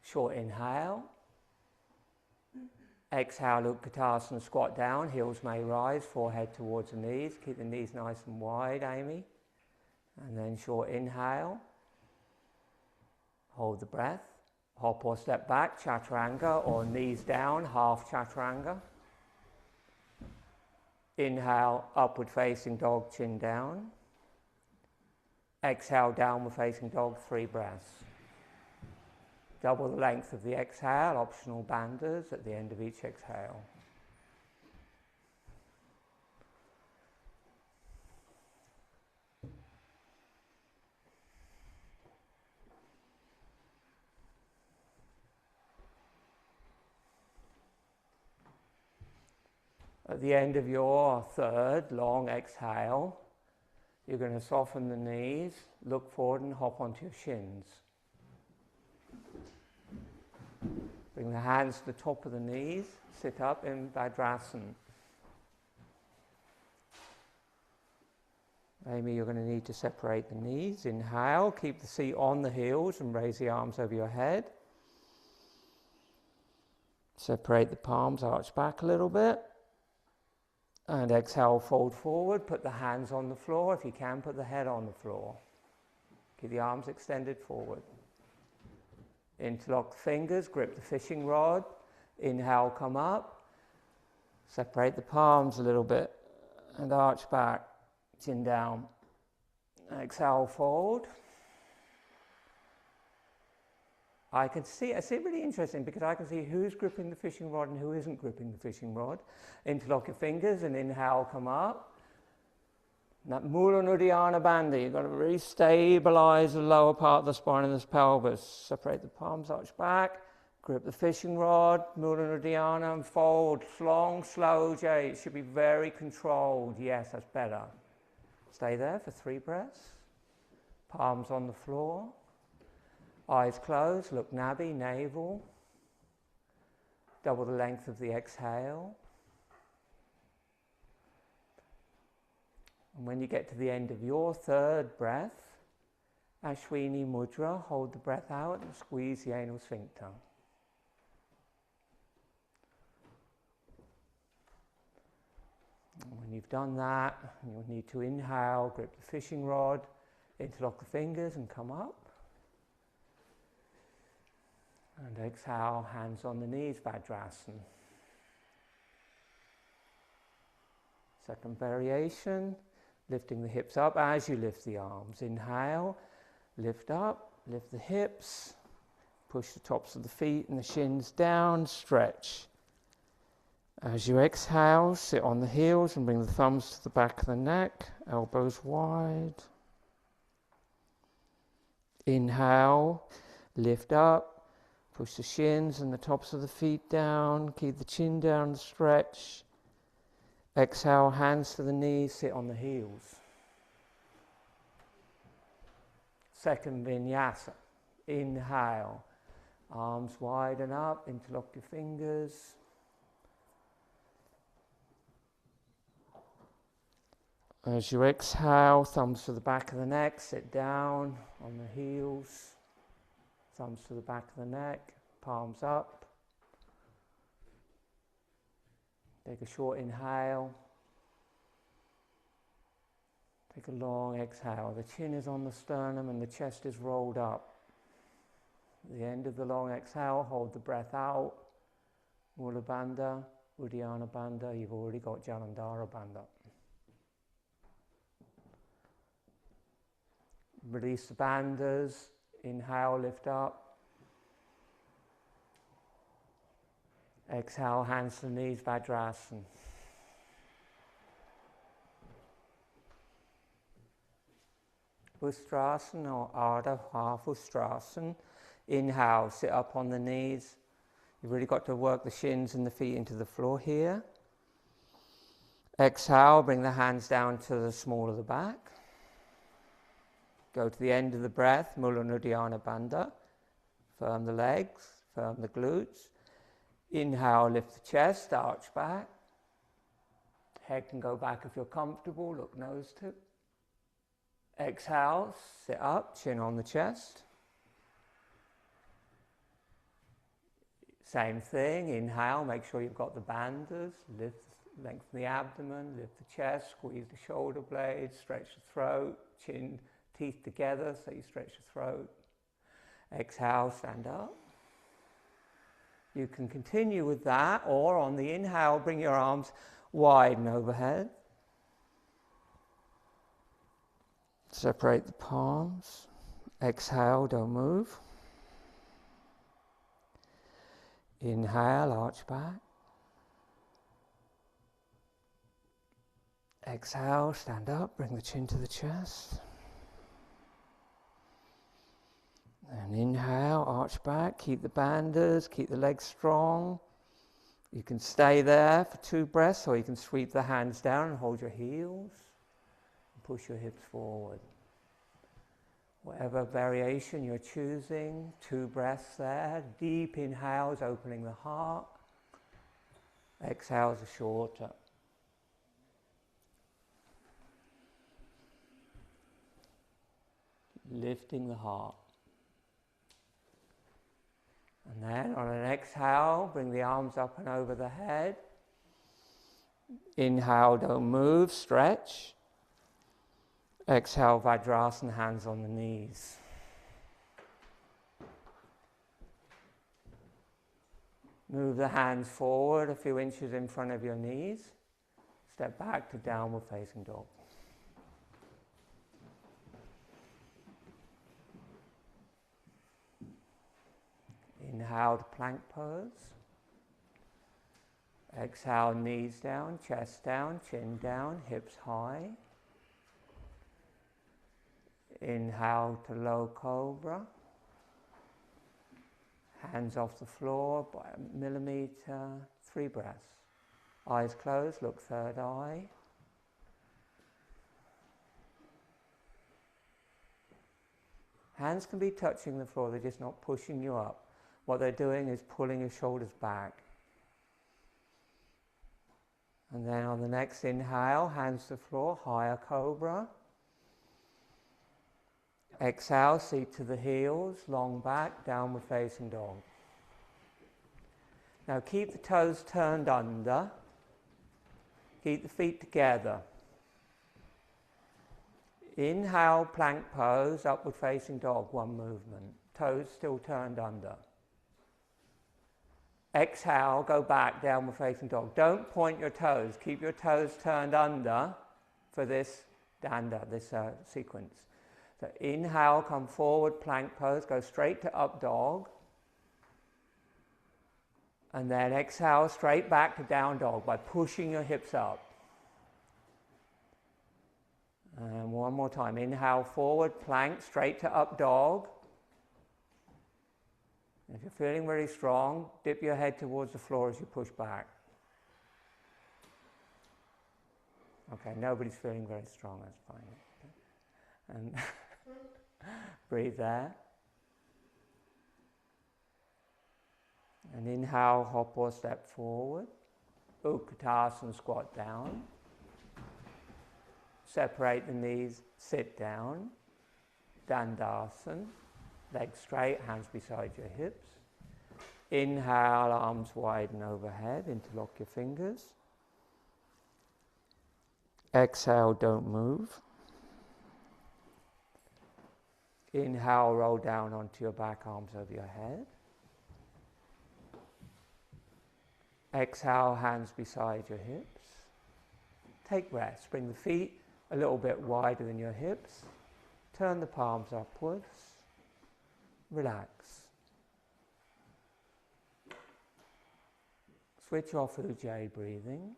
Short inhale. Exhale, Utkatasana, squat down, heels may rise, forehead towards the knees. Keep the knees nice and wide, Amy. And then short inhale. Hold the breath. Hop or step back, chaturanga, or knees down, half chaturanga. Inhale, upward facing dog, chin down. Exhale, downward facing dog, 3 breaths. Double the length of the exhale, optional bandhas at the end of each exhale. At the end of your third long exhale, you're going to soften the knees, look forward and hop onto your shins. Bring the hands to the top of the knees, sit up in Vajrasana. Amy, you're going to need to separate the knees. Inhale, keep the seat on the heels and raise the arms over your head. Separate the palms, arch back a little bit. And exhale, fold forward, put the hands on the floor. If you can, put the head on the floor. Keep the arms extended forward. Interlock the fingers, grip the fishing rod. Inhale, come up. Separate the palms a little bit and arch back, chin down. Exhale, fold. It's really interesting because I can see who's gripping the fishing rod and who isn't gripping the fishing rod. Interlock your fingers and inhale, come up. That Mula Nuddiyana Bandha, you've got to really stabilize the lower part of the spine and the pelvis. Separate the palms, arch back, grip the fishing rod, Mula Nuddiyana, and fold. Long, slow J. It should be very controlled. Yes, that's better. Stay there for 3 breaths. Palms on the floor. Eyes closed, look nabby, navel. Double the length of the exhale. And when you get to the end of your third breath, Ashwini Mudra, hold the breath out and squeeze the anal sphincter. And when you've done that, you'll need to inhale, grip the fishing rod, interlock the fingers and come up. And exhale, hands on the knees, Vajrasana. Second variation, lifting the hips up as you lift the arms. Inhale, lift up, lift the hips, push the tops of the feet and the shins down, stretch. As you exhale, sit on the heels and bring the thumbs to the back of the neck, elbows wide. Inhale, lift up. Push the shins and the tops of the feet down. Keep the chin down, stretch. Exhale, hands to the knees, sit on the heels. Second vinyasa. Inhale. Arms widen up, interlock your fingers. As you exhale, thumbs to the back of the neck, sit down on the heels, thumbs to the back of the neck, palms up. Take a short inhale. Take a long exhale. The chin is on the sternum and the chest is rolled up. At the end of the long exhale, hold the breath out. Mula Bandha, Uddiyana Bandha, you've already got Jalandhara Bandha. Release the bandhas. Inhale, lift up. Exhale, hands to the knees, Vajrasana. Ustrasana or Ardha half Ustrasana. Inhale, sit up on the knees. You've really got to work the shins and the feet into the floor here. Exhale, bring the hands down to the small of the back. Go to the end of the breath, Mula Uddiyana Bandha. Firm the legs, firm the glutes. Inhale, lift the chest, arch back. Head can go back if you're comfortable, look nose to. Exhale, sit up, chin on the chest. Same thing, inhale, make sure you've got the bandhas, lengthen the abdomen, lift the chest, squeeze the shoulder blades, stretch the throat, chin, teeth together so you stretch the throat. Exhale, stand up. You can continue with that, or on the inhale, bring your arms wide and overhead. Separate the palms. Exhale, don't move. Inhale, arch back. Exhale, stand up, bring the chin to the chest. And inhale, arch back, keep the bandhas, keep the legs strong. You can stay there for 2 breaths, or you can sweep the hands down and hold your heels. Push your hips forward. Whatever variation you're choosing, 2 breaths there. Deep inhales, opening the heart. Exhales are shorter. Lifting the heart. And then on an exhale, bring the arms up and over the head. Inhale, don't move, stretch. Exhale, Vajrasana, hands on the knees. Move the hands forward a few inches in front of your knees. Step back to downward facing dog. Inhale to plank pose. Exhale, knees down, chest down, chin down, hips high. Inhale to low cobra. Hands off the floor by a millimeter, 3 breaths. Eyes closed, look third eye. Hands can be touching the floor, they're just not pushing you up. What they're doing is pulling your shoulders back. And then on the next inhale, hands to the floor, higher cobra. Exhale, seat to the heels, long back, downward facing dog. Now keep the toes turned under. Keep the feet together. Inhale, plank pose, upward facing dog, 1 movement. Toes still turned under. Exhale, go back, downward facing dog. Don't point your toes. Keep your toes turned under for this danda, this sequence. So inhale, come forward, plank pose, go straight to up dog. And then exhale, straight back to down dog by pushing your hips up. And one more time. Inhale, forward, plank, straight to up dog. If you're feeling really strong, dip your head towards the floor as you push back. Okay, nobody's feeling very strong, that's fine. And breathe there. And inhale, hop or step forward. Utkatasana, squat down. separate the knees, sit down, Dandasana, legs straight, hands beside your hips. Inhale, arms widen overhead, interlock your fingers. Exhale, don't move. Inhale, roll down onto your back, arms over your head. Exhale, hands beside your hips. Take rest. Bring the feet a little bit wider than your hips. Turn the palms upwards. Relax. Switch off Ujjayi breathing.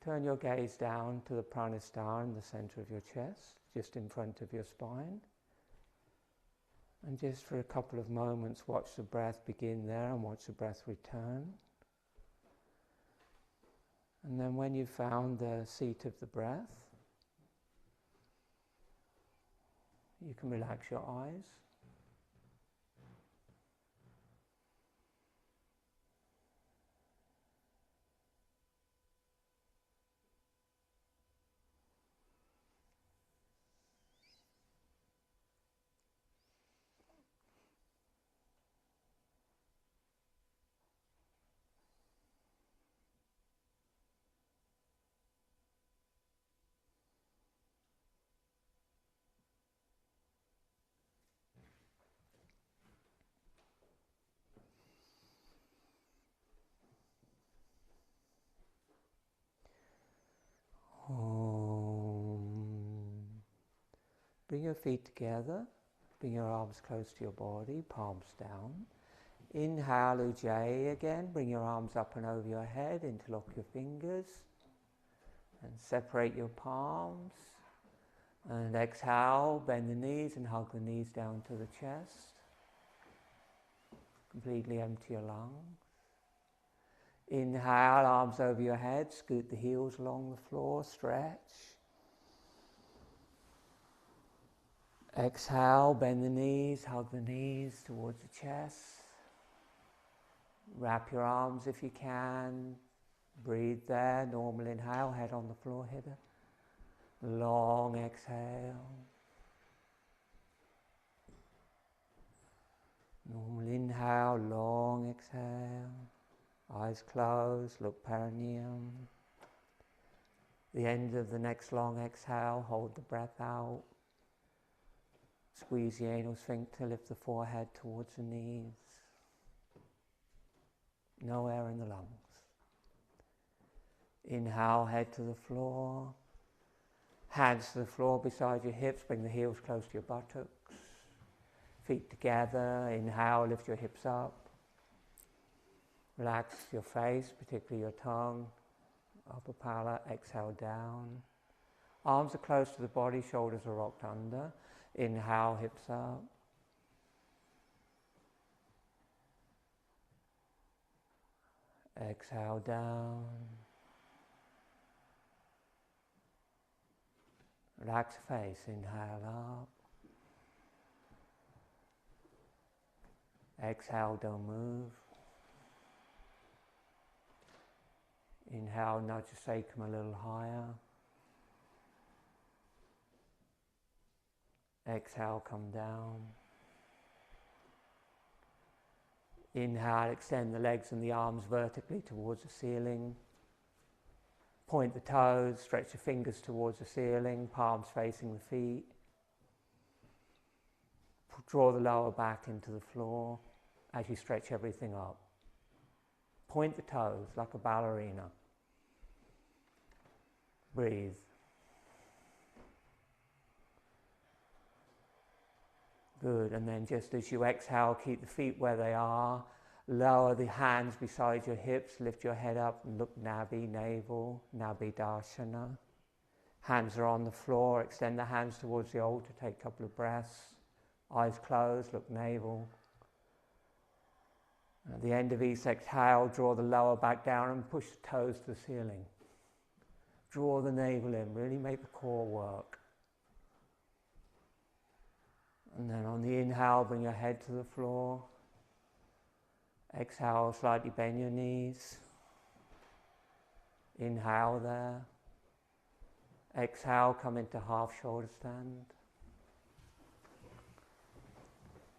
Turn your gaze down to the Pranayama in the center of your chest, just in front of your spine. And just for a couple of moments, watch the breath begin there and watch the breath return. And then when you've found the seat of the breath, you can relax your eyes. Bring your feet together, bring your arms close to your body, palms down. Inhale Ujjayi again, bring your arms up and over your head, interlock your fingers and separate your palms. And exhale, bend the knees and hug the knees down to the chest. Completely empty your lungs. Inhale, arms over your head, scoot the heels along the floor, stretch. Exhale, bend the knees, hug the knees towards the chest. Wrap your arms if you can. Breathe there, normal inhale, head on the floor, head up. Long exhale. Normal inhale, long exhale. Eyes closed, look perineum. The end of the next long exhale, hold the breath out. Squeeze the anal sphincter, lift the forehead towards the knees. No air in the lungs. Inhale, head to the floor. Hands to the floor beside your hips, bring the heels close to your buttocks. Feet together, inhale, lift your hips up. Relax your face, particularly your tongue, upper palate, exhale down. Arms are close to the body, shoulders are rocked under. Inhale, hips up. Exhale down. Relax face, inhale up. Exhale, don't move. Inhale, nudge the sacrum a little higher. Exhale, come down. Inhale, extend the legs and the arms vertically towards the ceiling. Point the toes, stretch the fingers towards the ceiling, palms facing the feet. Draw the lower back into the floor as you stretch everything up. Point the toes like a ballerina. Breathe. Good, and then just as you exhale, keep the feet where they are. Lower the hands beside your hips, lift your head up and look Nabi, navel, Nabi Darshana. Hands are on the floor, extend the hands towards the altar, take a couple of breaths. Eyes closed, look navel. At the end of each exhale, draw the lower back down and push the toes to the ceiling. Draw the navel in, really make the core work. And then on the inhale, bring your head to the floor. Exhale, slightly bend your knees. Inhale there. Exhale, come into half shoulder stand.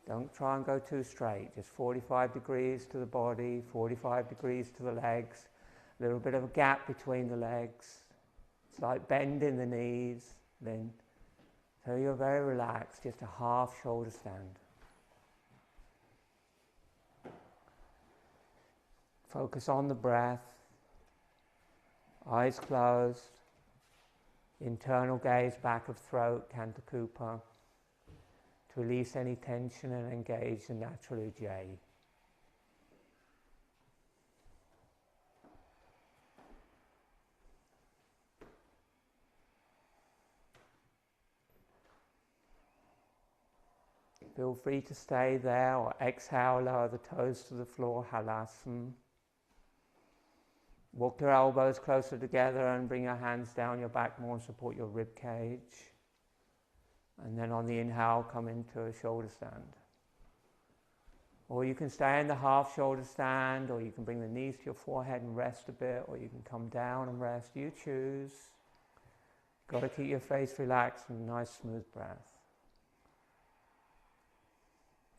Don't try and go too straight, just 45 degrees to the body, 45 degrees to the legs, a little bit of a gap between the legs. It's like bending the knees, then. So you're very relaxed, just a half shoulder stand. Focus on the breath, eyes closed, internal gaze back of throat, Kanta Kupa, to release any tension and engage the natural Ujjayi. Feel free to stay there or exhale, lower the toes to the floor, Halasana. Walk your elbows closer together and bring your hands down your back more and support your rib cage. And then on the inhale, come into a shoulder stand. Or you can stay in the half shoulder stand, or you can bring the knees to your forehead and rest a bit, or you can come down and rest. You choose. Got to keep your face relaxed and nice smooth breath.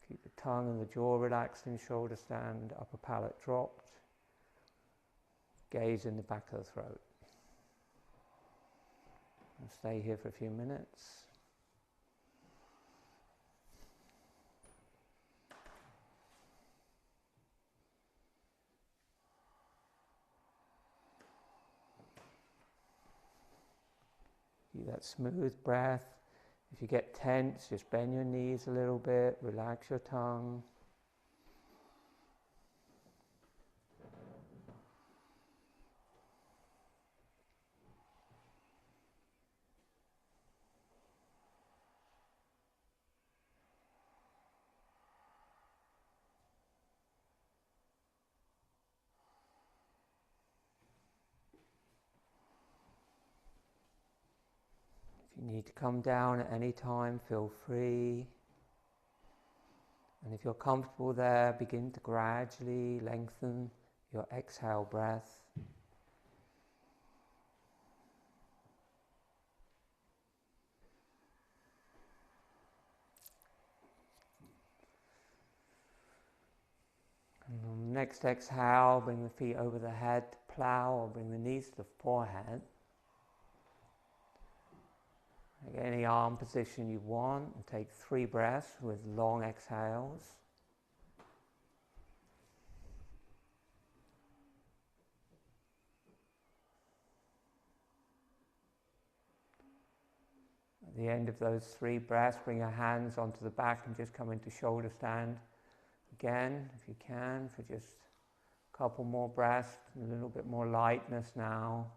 Keep the tongue and the jaw relaxed in shoulder stand, upper palate dropped. Gaze in the back of the throat. And stay here for a few minutes. Keep that smooth breath. If you get tense, just bend your knees a little bit, relax your tongue. If you need to come down at any time, feel free. And if you're comfortable there, begin to gradually lengthen your exhale breath. And on the next exhale, bring the feet over the head to plow, or bring the knees to the forehead. Take any arm position you want, and take 3 breaths with long exhales. At the end of those 3 breaths, bring your hands onto the back and just come into shoulder stand. Again, if you can, for just a couple more breaths, a little bit more lightness now,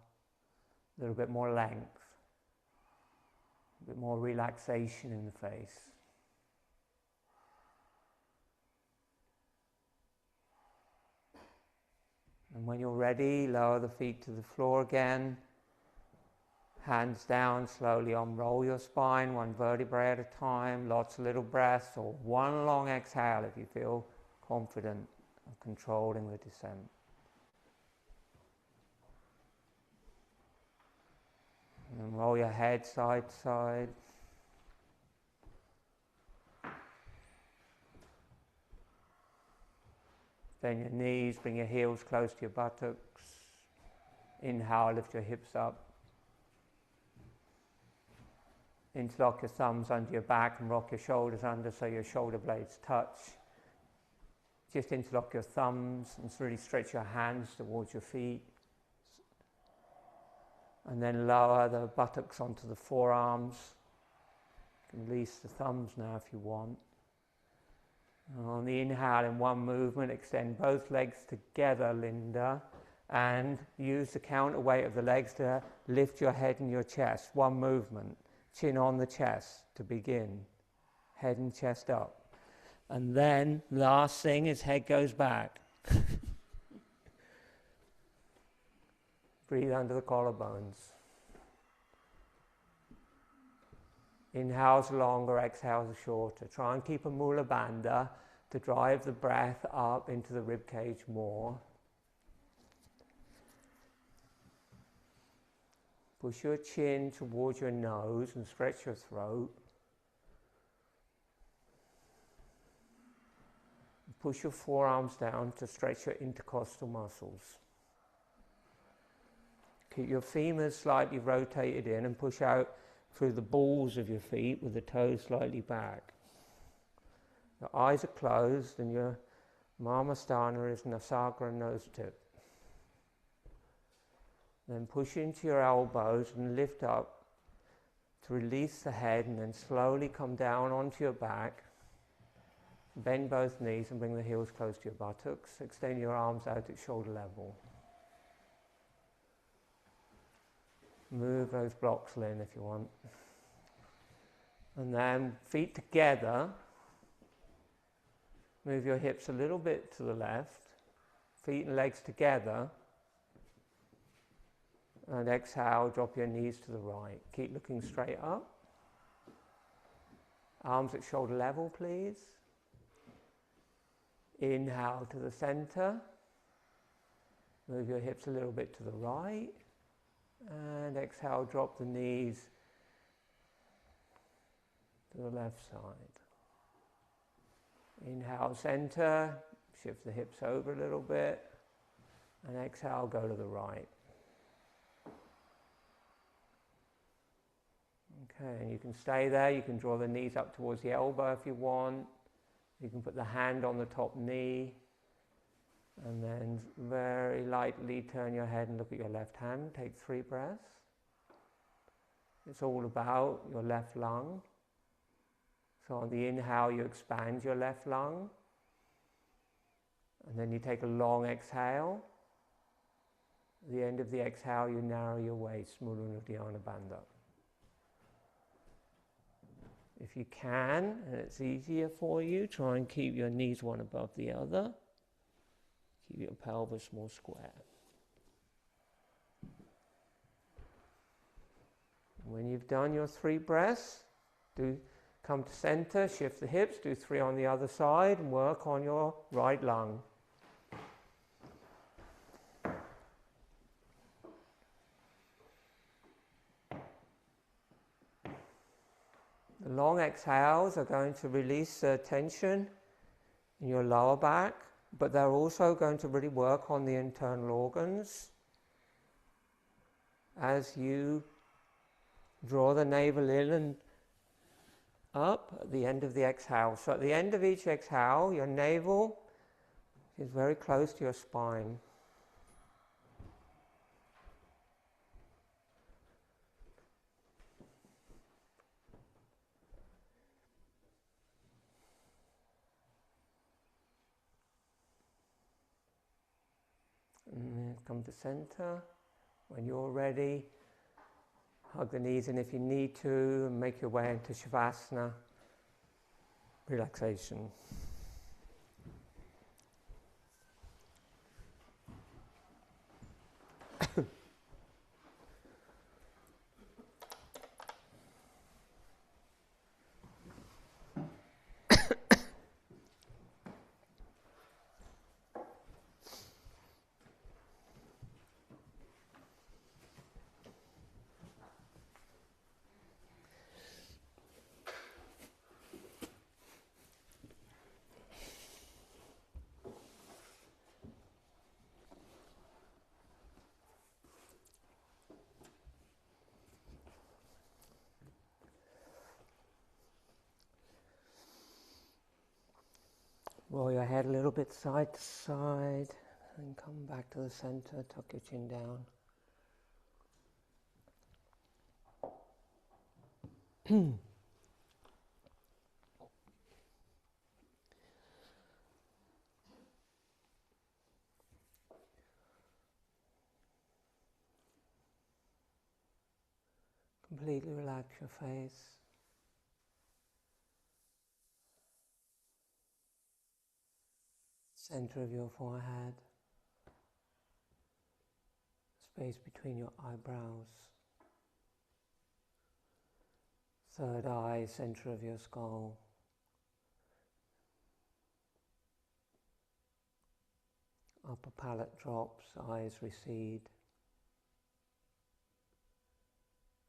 a little bit more length. A bit more relaxation in the face. And when you're ready, lower the feet to the floor again. Hands down, slowly unroll your spine, 1 vertebrae at a time, lots of little breaths, or 1 long exhale if you feel confident of controlling the descent. And roll your head side to side. Bend your knees, bring your heels close to your buttocks. Inhale, lift your hips up. Interlock your thumbs under your back and rock your shoulders under so your shoulder blades touch. Just interlock your thumbs and really stretch your hands towards your feet. And then lower the buttocks onto the forearms. You can release the thumbs now if you want. And on the inhale, in 1 movement, extend both legs together, Linda, and use the counterweight of the legs to lift your head and your chest. 1 movement, chin on the chest to begin, head and chest up. And then, last thing is head goes back. Breathe under the collarbones. Inhales are longer, exhales are shorter. Try and keep a Mula Bandha to drive the breath up into the ribcage more. Push your chin towards your nose and stretch your throat. Push your forearms down to stretch your intercostal muscles. Keep your femurs slightly rotated in and push out through the balls of your feet with the toes slightly back. Your eyes are closed and your Marmasthana is Nasagra nose tip. Then push into your elbows and lift up to release the head, and then slowly come down onto your back. Bend both knees and bring the heels close to your buttocks. Extend your arms out at shoulder level. Move those blocks in if you want. And then feet together. Move your hips a little bit to the left. Feet and legs together. And exhale, drop your knees to the right. Keep looking straight up. Arms at shoulder level, please. Inhale to the center. Move your hips a little bit to the right. And exhale, drop the knees to the left side. Inhale, center. Shift the hips over a little bit. And exhale, go to the right. Okay, and you can stay there. You can draw the knees up towards the elbow if you want. You can put the hand on the top knee. And then very lightly turn your head and look at your left hand. Take 3 breaths. It's all about your left lung. So on the inhale, you expand your left lung. And then you take a long exhale. At the end of the exhale, you narrow your waist, Mula Uddiyana Bandha. If you can, and it's easier for you, try and keep your knees one above the other. Keep your pelvis more square. When you've done your 3 breaths, come to center, shift the hips, do 3 on the other side, and work on your right lung. The long exhales are going to release tension in your lower back, but they're also going to really work on the internal organs as you draw the navel in and up at the end of the exhale. So at the end of each exhale, your navel is very close to your spine. And then come to center. When you're ready, hug the knees in if you need to, and make your way into Shavasana, relaxation. Roll your head a little bit side to side and come back to the center, tuck your chin down. Completely relax your face. Center of your forehead. Space between your eyebrows. Third eye, center of your skull. Upper palate drops, eyes recede.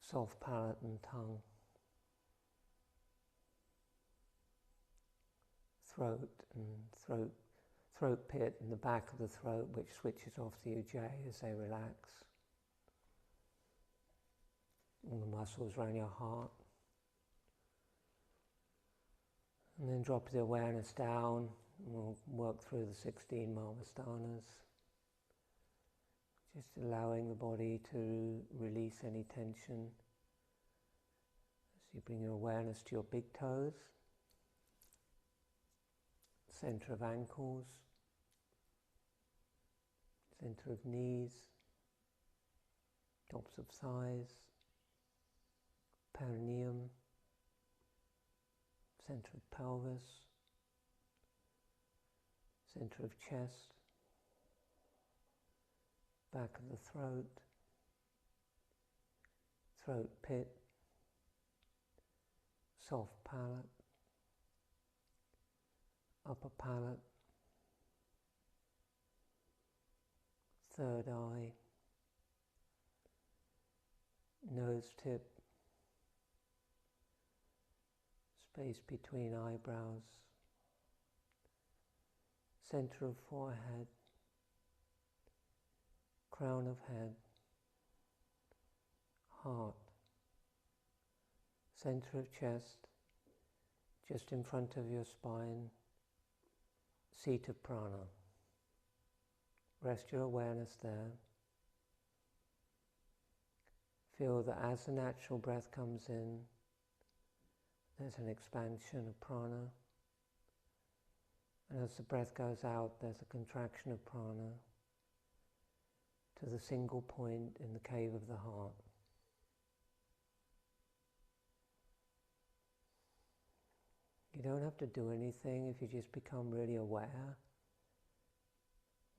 soft palate and tongue, throat pit and the back of the throat, which switches off the ujjayi as they relax. All the muscles around your heart. And then drop the awareness down, and we'll work through the 16 Marvasthanas. Just allowing the body to release any tension. As you bring your awareness to your big toes, center of ankles, center of knees, tops of thighs, perineum, center of pelvis, center of chest, back of the throat, throat pit, soft palate, upper palate, third eye, nose tip, space between eyebrows, center of forehead, crown of head, heart, center of chest, just in front of your spine, seat of prana. Rest your awareness there. Feel that as the natural breath comes in, there's an expansion of prana, and as the breath goes out, there's a contraction of prana to the single point in the cave of the heart. You don't have to do anything if you just become really aware.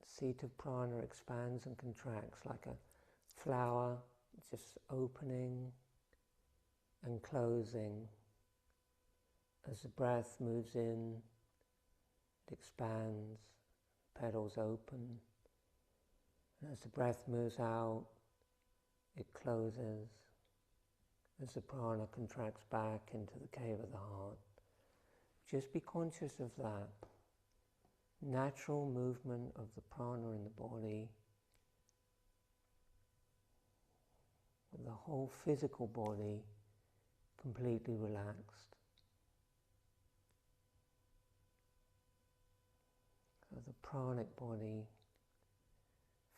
The seat of prana expands and contracts like a flower, just opening and closing. As the breath moves in, it expands, petals open. And as the breath moves out, it closes. As the prana contracts back into the cave of the heart. Just be conscious of that natural movement of the prana in the body, with the whole physical body completely relaxed. So the pranic body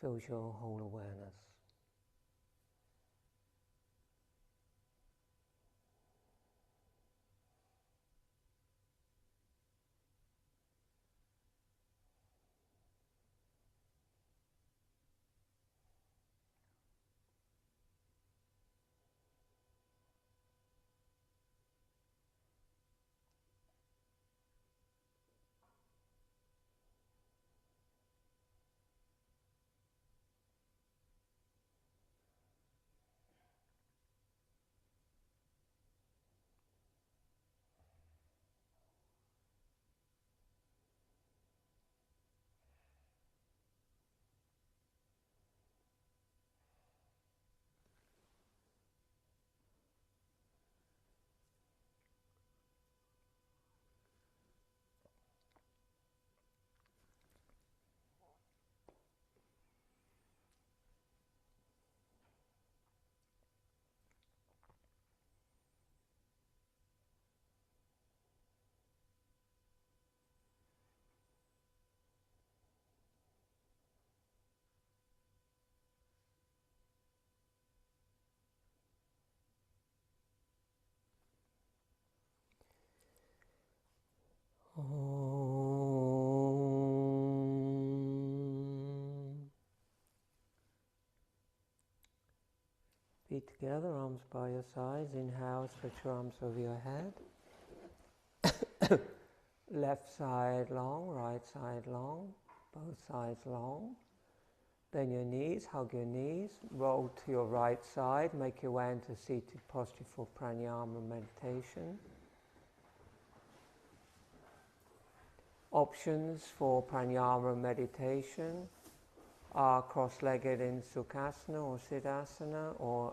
fills your whole awareness. Feet together, arms by your sides. Inhale, stretch your arms over your head. Left side long, right side long, both sides long. Bend your knees, hug your knees, roll to your right side, make your way into seated posture for Pranayama Meditation. Options for Pranayama Meditation are cross-legged in Sukhasana or Siddhasana, or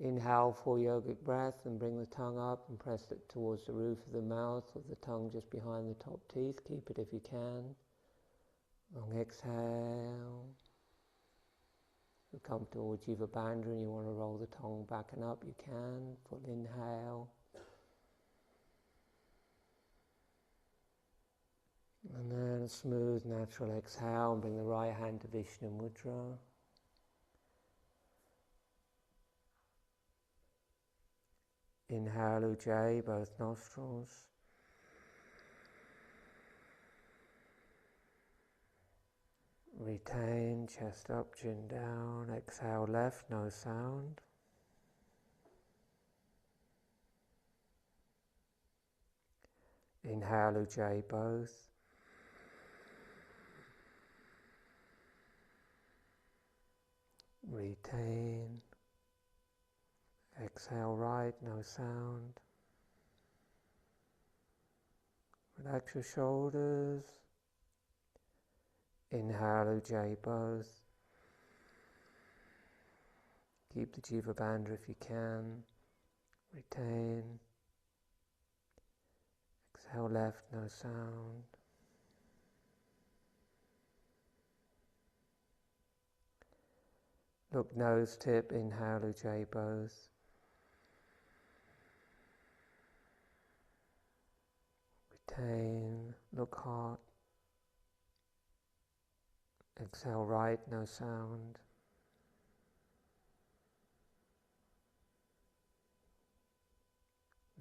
Inhale, full yogic breath, and bring the tongue up and press it towards the roof of the mouth, with the tongue just behind the top teeth. Keep it if you can. Long exhale. If you're comfortable with Jiva Bandha and you want to roll the tongue back and up, you can. Full inhale. And then a smooth, natural exhale, and bring the right hand to Vishnu Mudra. Inhale Ujjayi, both nostrils. Retain, chest up, chin down. Exhale left, no sound. Inhale Ujjayi, both. Retain. Exhale right, no sound. Relax your shoulders. Inhale Ujjayi, both. Keep the Jiva Bandha if you can. Retain. Exhale left, no sound. Look nose tip, inhale Ujjayi, both. Retain, look heart. Exhale right, no sound.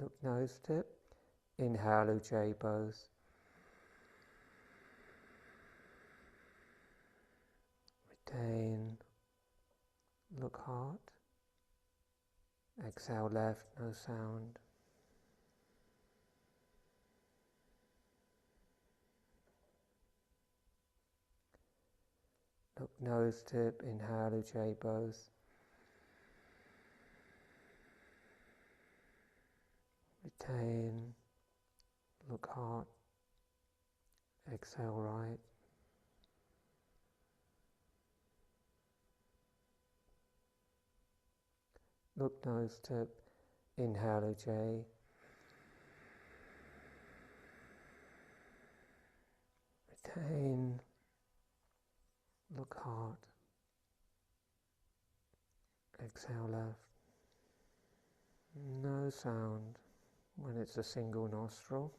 Look nose tip, inhale Ujjayi, both. Retain, look heart. Exhale left, no sound. Look nose tip, inhale Ujjayi, both. Retain, look heart. Exhale right. Look nose tip, inhale Ujjayi. Retain, look heart. Exhale left. No sound when it's a single nostril.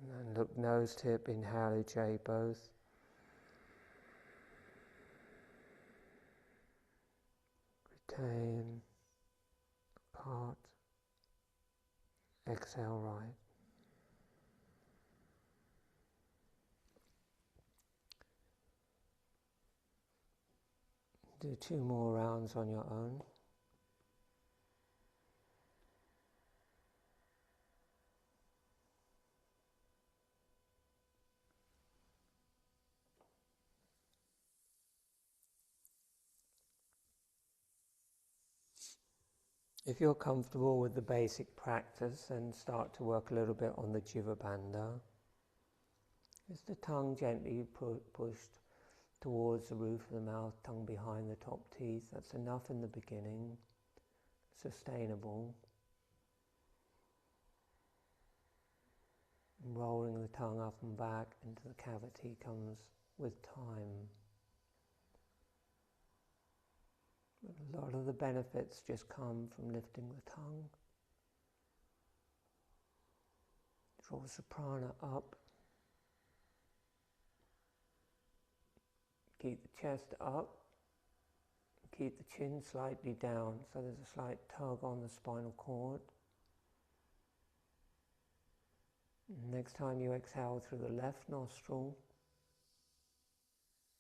And then look nose tip, inhale Ujjayi, both. Retain, look heart. Exhale right. Do 2 more rounds on your own. If you're comfortable with the basic practice, then start to work a little bit on the Jiva Bandha. Is the tongue gently pushed towards the roof of the mouth, tongue behind the top teeth. That's enough in the beginning, sustainable. And rolling the tongue up and back into the cavity comes with time. But a lot of the benefits just come from lifting the tongue. Draws the prana up. Keep the chest up. Keep the chin slightly down, so there's a slight tug on the spinal cord. Next time you exhale through the left nostril,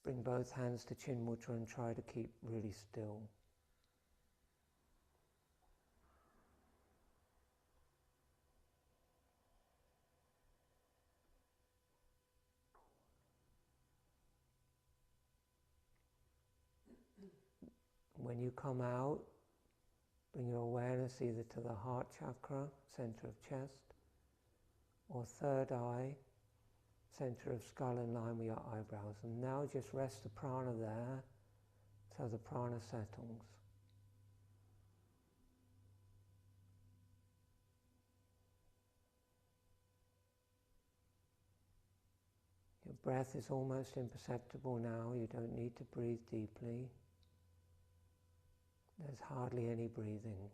bring both hands to chin mudra and try to keep really still. When you come out, bring your awareness either to the heart chakra, center of chest, or third eye, center of skull in line with your eyebrows. And now just rest the prana there. so the prana settles. Your breath is almost imperceptible now. You don't need to breathe deeply. There's hardly any breathing.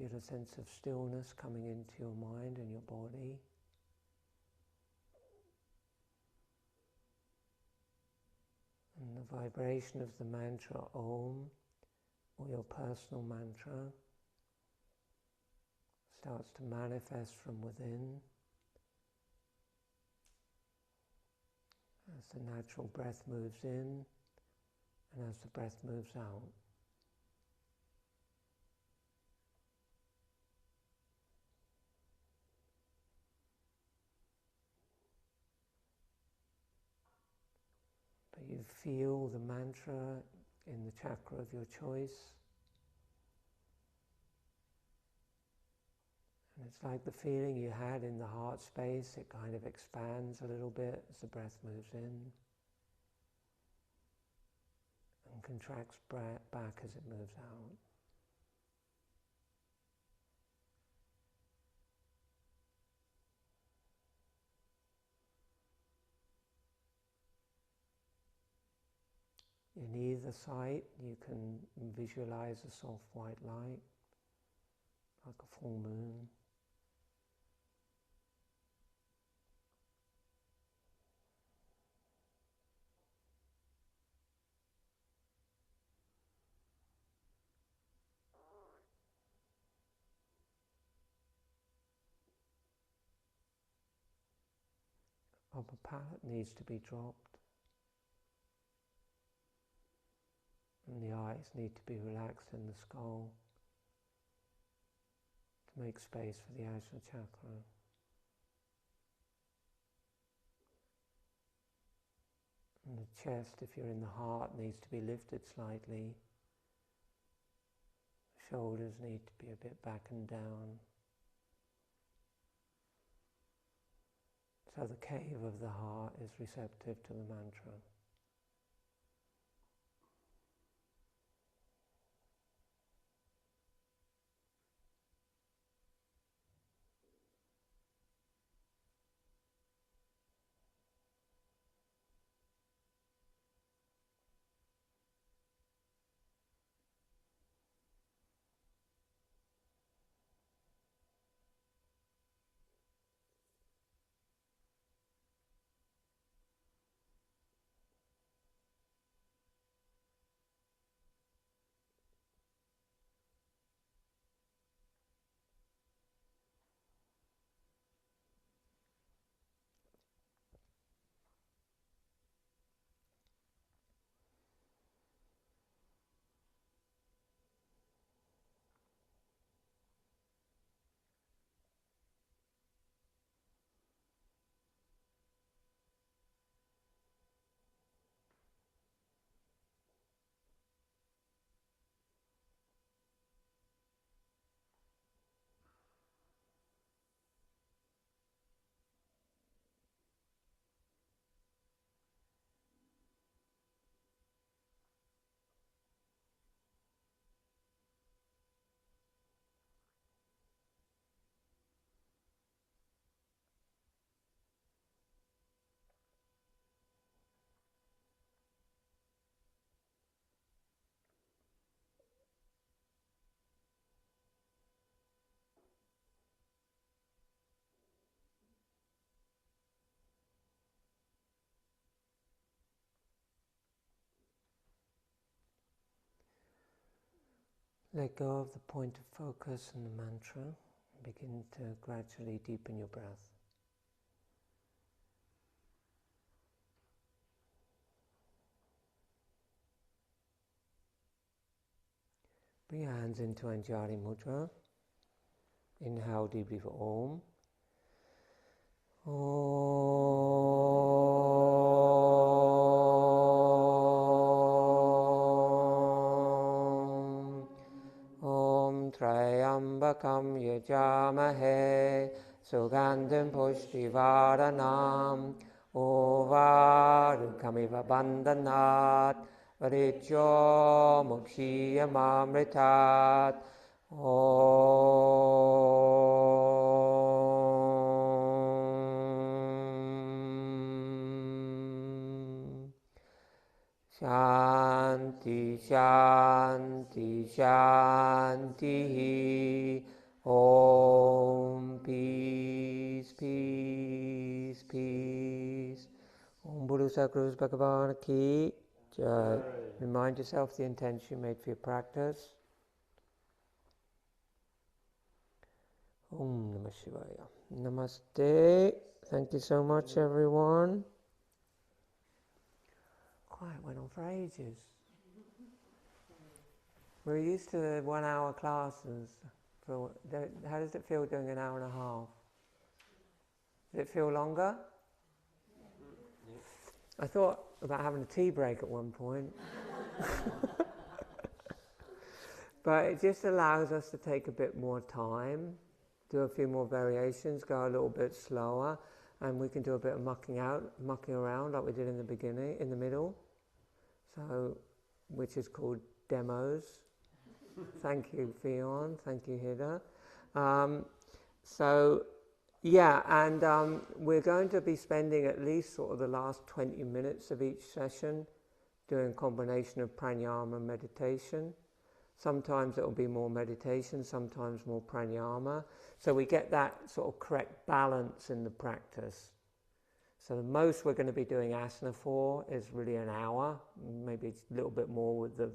You feel a sense of stillness coming into your mind and your body. And the vibration of the mantra Om, or your personal mantra, starts to manifest from within as the natural breath moves in and as the breath moves out. But you feel the mantra in the chakra of your choice. And it's like the feeling you had in the heart space. It kind of expands a little bit as the breath moves in and contracts back as it moves out. In either side, you can visualize a soft white light, like a full moon. Upper palate needs to be dropped, and the eyes need to be relaxed in the skull to make space for the Ajna chakra. And the chest, if you're in the heart, needs to be lifted slightly. The shoulders need to be a bit back and down. So the cave of the heart is receptive to the mantra. Let go of the point of focus and the mantra and begin to gradually deepen your breath. Bring your hands into Anjali Mudra. Inhale deeply for Om. Om Trayambakam Yajamahe Sugandham Pushtivaranam Ovarukam Yamiva Bandhanat Varijyo Mukshiyamamritat Om Shanti Shanti Shanti Om Peace Peace Peace Om Guru Sadguru Bhagavan Ki Jai. Remind yourself the intention you made for your practice. Om Namah Shivaya. Namaste. Thank you so much, everyone. Quiet went on for ages. We're used to the 1 hour classes. How does it feel doing an hour and a half? Does it feel longer? I thought about having a tea break at one point. But it just allows us to take a bit more time, do a few more variations, go a little bit slower, and we can do a bit of mucking around like we did in the beginning, in the middle. So, which is called demos. Thank you, Fionn. Thank you, Hida. We're going to be spending at least sort of the last 20 minutes of each session doing a combination of pranayama and meditation. Sometimes it'll be more meditation, sometimes more pranayama. So we get that sort of correct balance in the practice. So the most we're going to be doing asana for is really an hour, maybe it's a little bit more with the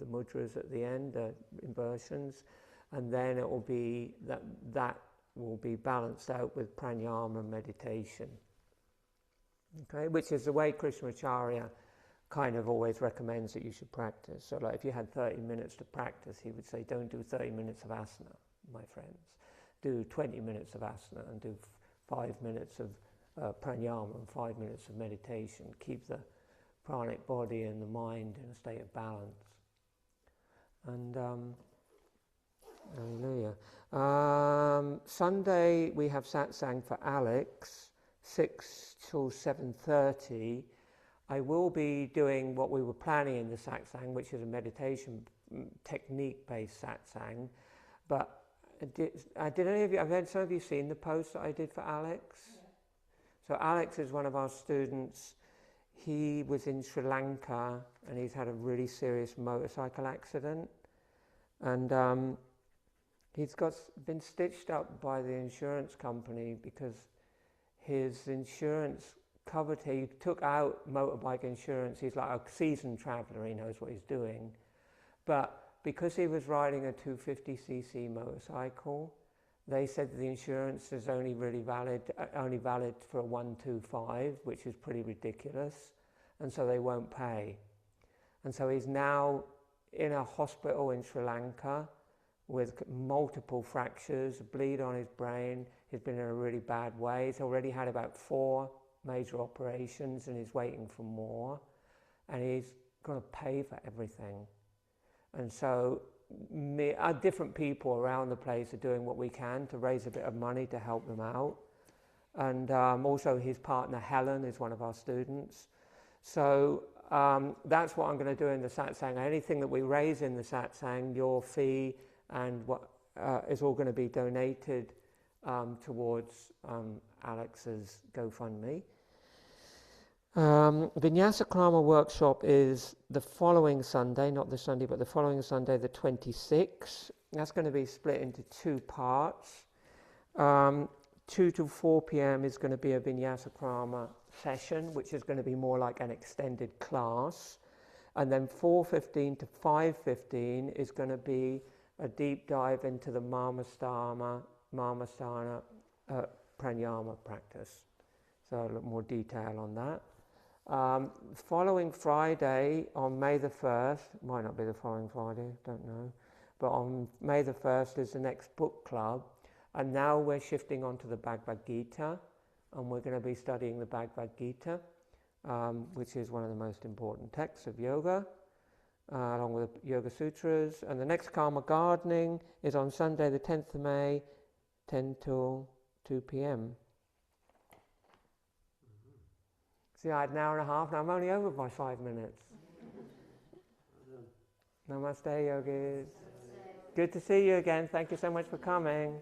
mudras at the end, inversions, and then it will be that will be balanced out with pranayama and meditation. Okay, which is the way Krishnamacharya kind of always recommends that you should practice. So like if you had 30 minutes to practice, he would say don't do 30 minutes of asana, my friends. Do 20 minutes of asana and do 5 minutes of pranayama and 5 minutes of meditation. Keep the pranic body and the mind in a state of balance. And hallelujah. Sunday we have satsang for Alex, 6 till 7:30. I will be doing what we were planning in the satsang, which is a meditation technique-based satsang. But did any of you? Have some of you seen the post that I did for Alex? So Alex is one of our students. He was in Sri Lanka and he's had a really serious motorcycle accident. And he's been stitched up by the insurance company because his insurance covered, he took out motorbike insurance. He's like a seasoned traveller, he knows what he's doing. But because he was riding a 250cc motorcycle, they said the insurance is only valid for a 125, which is pretty ridiculous, and so they won't pay. And so he's now in a hospital in Sri Lanka with multiple fractures, a bleed on his brain. He's been in a really bad way. He's already had about 4 major operations and he's waiting for more, and he's going to pay for everything. And so different people around the place are doing what we can to raise a bit of money to help them out. And also his partner Helen is one of our students. So that's what I'm going to do in the satsang. Anything that we raise in the satsang, your fee and what is all going to be donated towards Alex's GoFundMe. Vinyasa Krama workshop is the following Sunday, not this Sunday, but the following Sunday, the 26th. That's going to be split into 2 parts. 2 to 4 p.m. is going to be a Vinyasa Krama session, which is going to be more like an extended class. And then 4:15 to 5:15 is going to be a deep dive into the Marmasthana Pranayama practice. So a little more detail on that. Following Friday, on May the 1st, might not be the following Friday, don't know, but on May the 1st is the next book club, and now we're shifting on to the Bhagavad Gita, and we're going to be studying the Bhagavad Gita, which is one of the most important texts of yoga, along with the Yoga Sutras. And the next Karma Gardening is on Sunday the 10th of May, 10 till 2 p.m. See, I had an hour and a half, and I'm only over by 5 minutes. Namaste, yogis. Good to see you again. Thank you so much for coming.